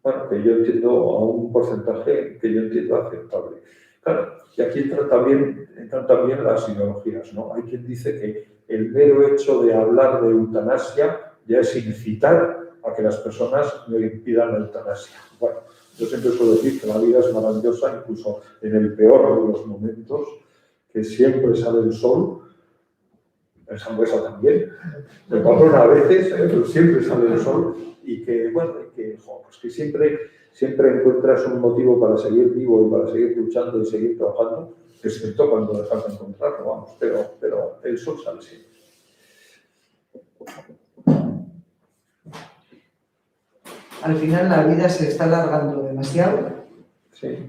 bueno, que yo entiendo a un porcentaje que yo entiendo aceptable. Claro, y aquí entran también las ideologías, ¿no? Hay quien dice que el mero hecho de hablar de eutanasia ya es incitar a que las personas pidan la eutanasia. Bueno, yo siempre suelo decir que la vida es maravillosa, incluso en el peor de los momentos, que siempre sale el sol, en Sangüesa también, me Pamplona a veces, pero siempre sale el sol, y que, bueno, pues que siempre encuentras un motivo para seguir vivo y para seguir luchando y seguir trabajando, excepto cuando dejas de encontrarlo, vamos, pero el sol sale siempre. Al final la vida se está alargando demasiado. Sí.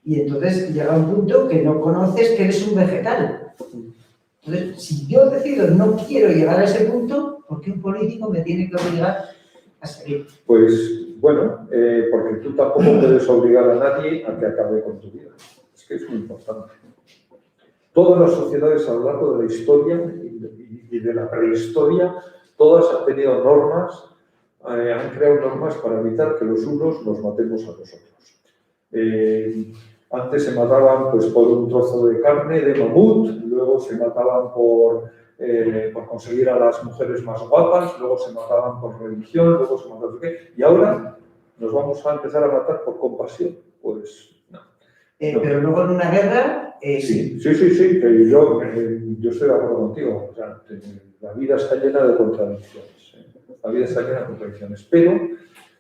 Y entonces llega un punto que no conoces que eres un vegetal. Entonces, si yo decido no quiero llegar a ese punto, ¿por qué un político me tiene que obligar a seguir? Pues, bueno, porque tú tampoco puedes obligar a nadie a que acabe con tu vida. Es que es muy importante. Todas las sociedades a lo largo de la historia y de la prehistoria, todas han tenido normas, han creado normas para evitar que los unos nos matemos a los otros. Antes se mataban pues, por un trozo de carne de mamut, luego se mataban por conseguir a las mujeres más guapas, luego se mataban por religión, luego se mataban por qué, y ahora nos vamos a empezar a matar por compasión. Pues no. Pero luego en una guerra... Sí, que yo estoy de acuerdo contigo. O sea, la vida está llena de contradicciones. La vida está llena de contradicciones, pero,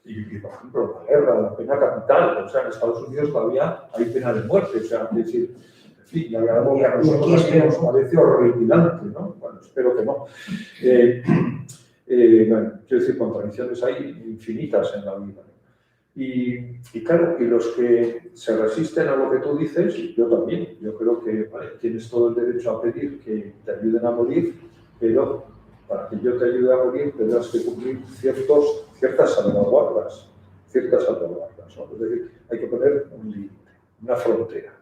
y por ejemplo, la guerra, la pena capital, o sea, en Estados Unidos todavía hay pena de muerte, o sea, es decir, sí, y algo que a Y aquí nosotros espero. nos parece horripilante, ¿no? Bueno, espero que no. Bueno, quiero decir, contradicciones hay infinitas en la vida. Y claro, y los que se resisten a lo que tú dices, yo también, yo creo que vale, tienes todo el derecho a pedir que te ayuden a morir, pero para que yo te ayude a morir tendrás que cumplir ciertas salvaguardas, ¿no? Es decir, hay que poner un límite, una frontera.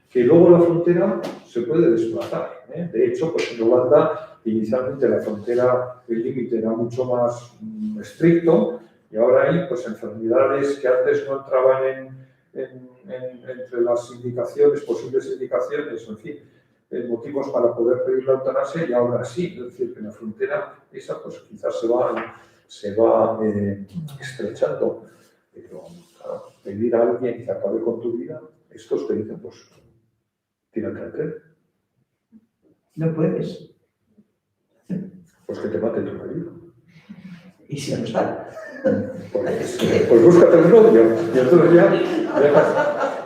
Que luego la frontera se puede desplazar, ¿eh? De hecho, pues en Holanda inicialmente la frontera, el límite era mucho más estricto, y ahora hay pues, enfermedades que antes no entraban entre las indicaciones, posibles indicaciones, en fin, motivos para poder pedir la eutanasia, y ahora sí. Es decir, que la frontera esa pues, quizás se va estrechando. Pero claro, pedir a alguien que acabe con tu vida, estos te dicen, pues, tírate al tren. No puedes. Pues que te mate tu marido. Y si no está. Pues búscate un novio. Y entonces ya dejas.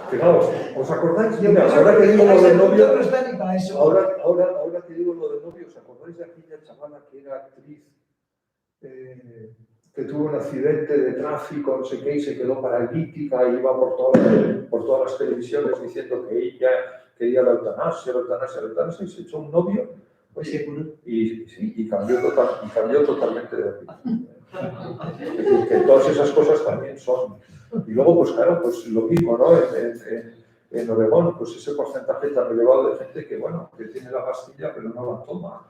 Fijaos, ¿os acordáis? Mira, ahora que digo lo del novio, No está ni para eso. ahora que digo lo del novio, ¿os acordáis de aquella chavala que era actriz, que tuvo un accidente de tráfico, no sé qué, y se quedó paralítica y iba por todas las televisiones diciendo que ella quería la eutanasia, y se echó un novio? Oye, y cambió totalmente de opinión. Es decir, que todas esas cosas también son. Y luego, pues claro, pues lo mismo, ¿no? En Oregón, pues ese porcentaje tan elevado de gente que, bueno, que tiene la pastilla pero no la toma.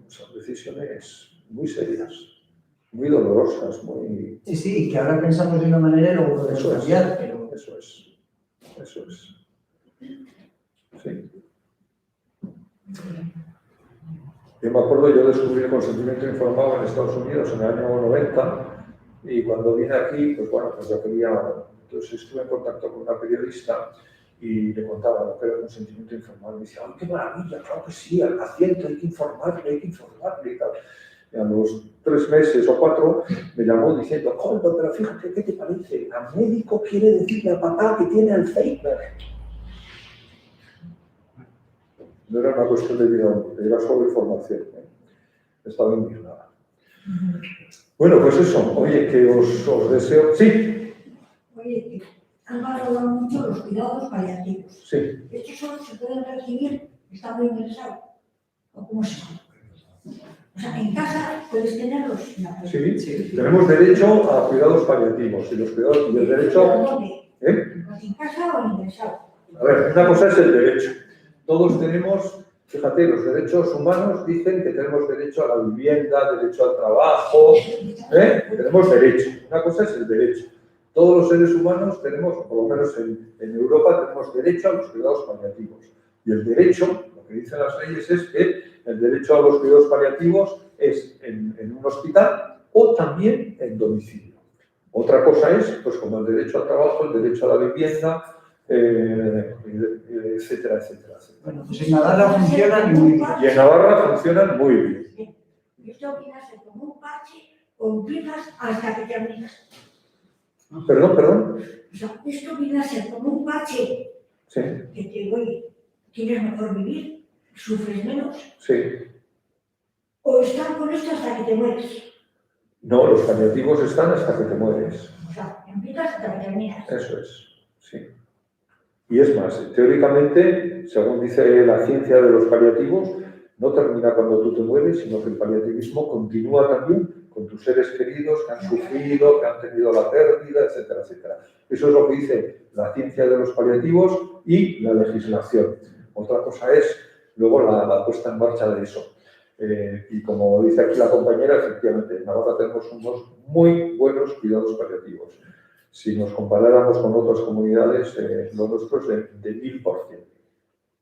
Son decisiones muy serias, muy dolorosas, muy... Sí, que ahora pensamos de una manera y luego podemos Eso es. cambiar, pero... Eso es. Sí. Yo me acuerdo, yo descubrí el consentimiento informado en Estados Unidos en el año 90, y cuando vine aquí, pues bueno, pues yo quería... Entonces estuve en contacto con una periodista y le contaba lo que era el consentimiento informado. Y me decía, ¡ay, qué maravilla! Claro que sí, al paciente hay que informarle y tal. Y a los 3 meses o 4 me llamó diciendo, ¡joder, pero fíjate, ¿qué te parece? El médico quiere decirle al papá que tiene Alzheimer. No era una cuestión de vida, era solo información. Estaba indignada. Bueno, pues eso. Oye, que os deseo... Sí. Oye, que han valorado mucho los cuidados paliativos. Sí. Estos solo se pueden recibir estando ingresado. ¿O cómo se llama? O sea, en casa puedes tenerlos. Sí. Tenemos derecho a cuidados paliativos y los cuidados y el derecho... ¿Dónde? ¿Eh? ¿En casa o ingresado? A ver, una cosa es el derecho. Todos tenemos, fíjate, los derechos humanos dicen que tenemos derecho a la vivienda, derecho al trabajo, tenemos derecho. Una cosa es el derecho. Todos los seres humanos tenemos, o por lo menos en Europa, tenemos derecho a los cuidados paliativos. Y el derecho, lo que dicen las leyes es que el derecho a los cuidados paliativos es en un hospital o también en domicilio. Otra cosa es, pues como el derecho al trabajo, el derecho a la vivienda, etcétera, etcétera. Bueno, pues en Navarra funcionan muy bien. Y en Navarra funcionan muy bien. Esto viene a ser como un parche o empiezas hasta que terminas. Perdón. O sea, esto viene a ser como un parche Sí. que te oye, tienes mejor vivir, sufres menos. Sí. O están con esto hasta que te mueres. No, los paliativos están hasta que te mueres. O sea, empiezas hasta que terminas. Eso es, sí. Y es más, teóricamente, según dice la ciencia de los paliativos, no termina cuando tú te mueres, sino que el paliativismo continúa también con tus seres queridos que han sufrido, que han tenido la pérdida, etcétera, etcétera. Eso es lo que dice la ciencia de los paliativos y la legislación. Otra cosa es luego la puesta en marcha de eso. Y como dice aquí la compañera, efectivamente, en Navarra tenemos unos muy buenos cuidados paliativos. Si nos comparáramos con otras comunidades, lo nuestro es de 1000%.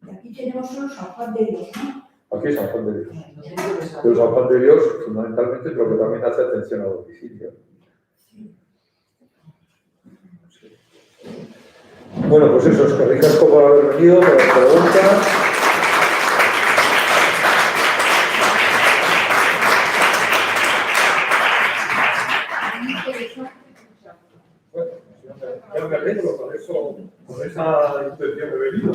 Y aquí tenemos solo San Juan de Dios, ¿no? Aquí es San Juan de Dios. Pero San Juan de Dios, fundamentalmente, pero que también hace atención a domicilio. Sí. Bueno, pues eso, es que ricasco por haber venido, por las preguntas. Bueno, Ya me alegro, con esa intención he venido.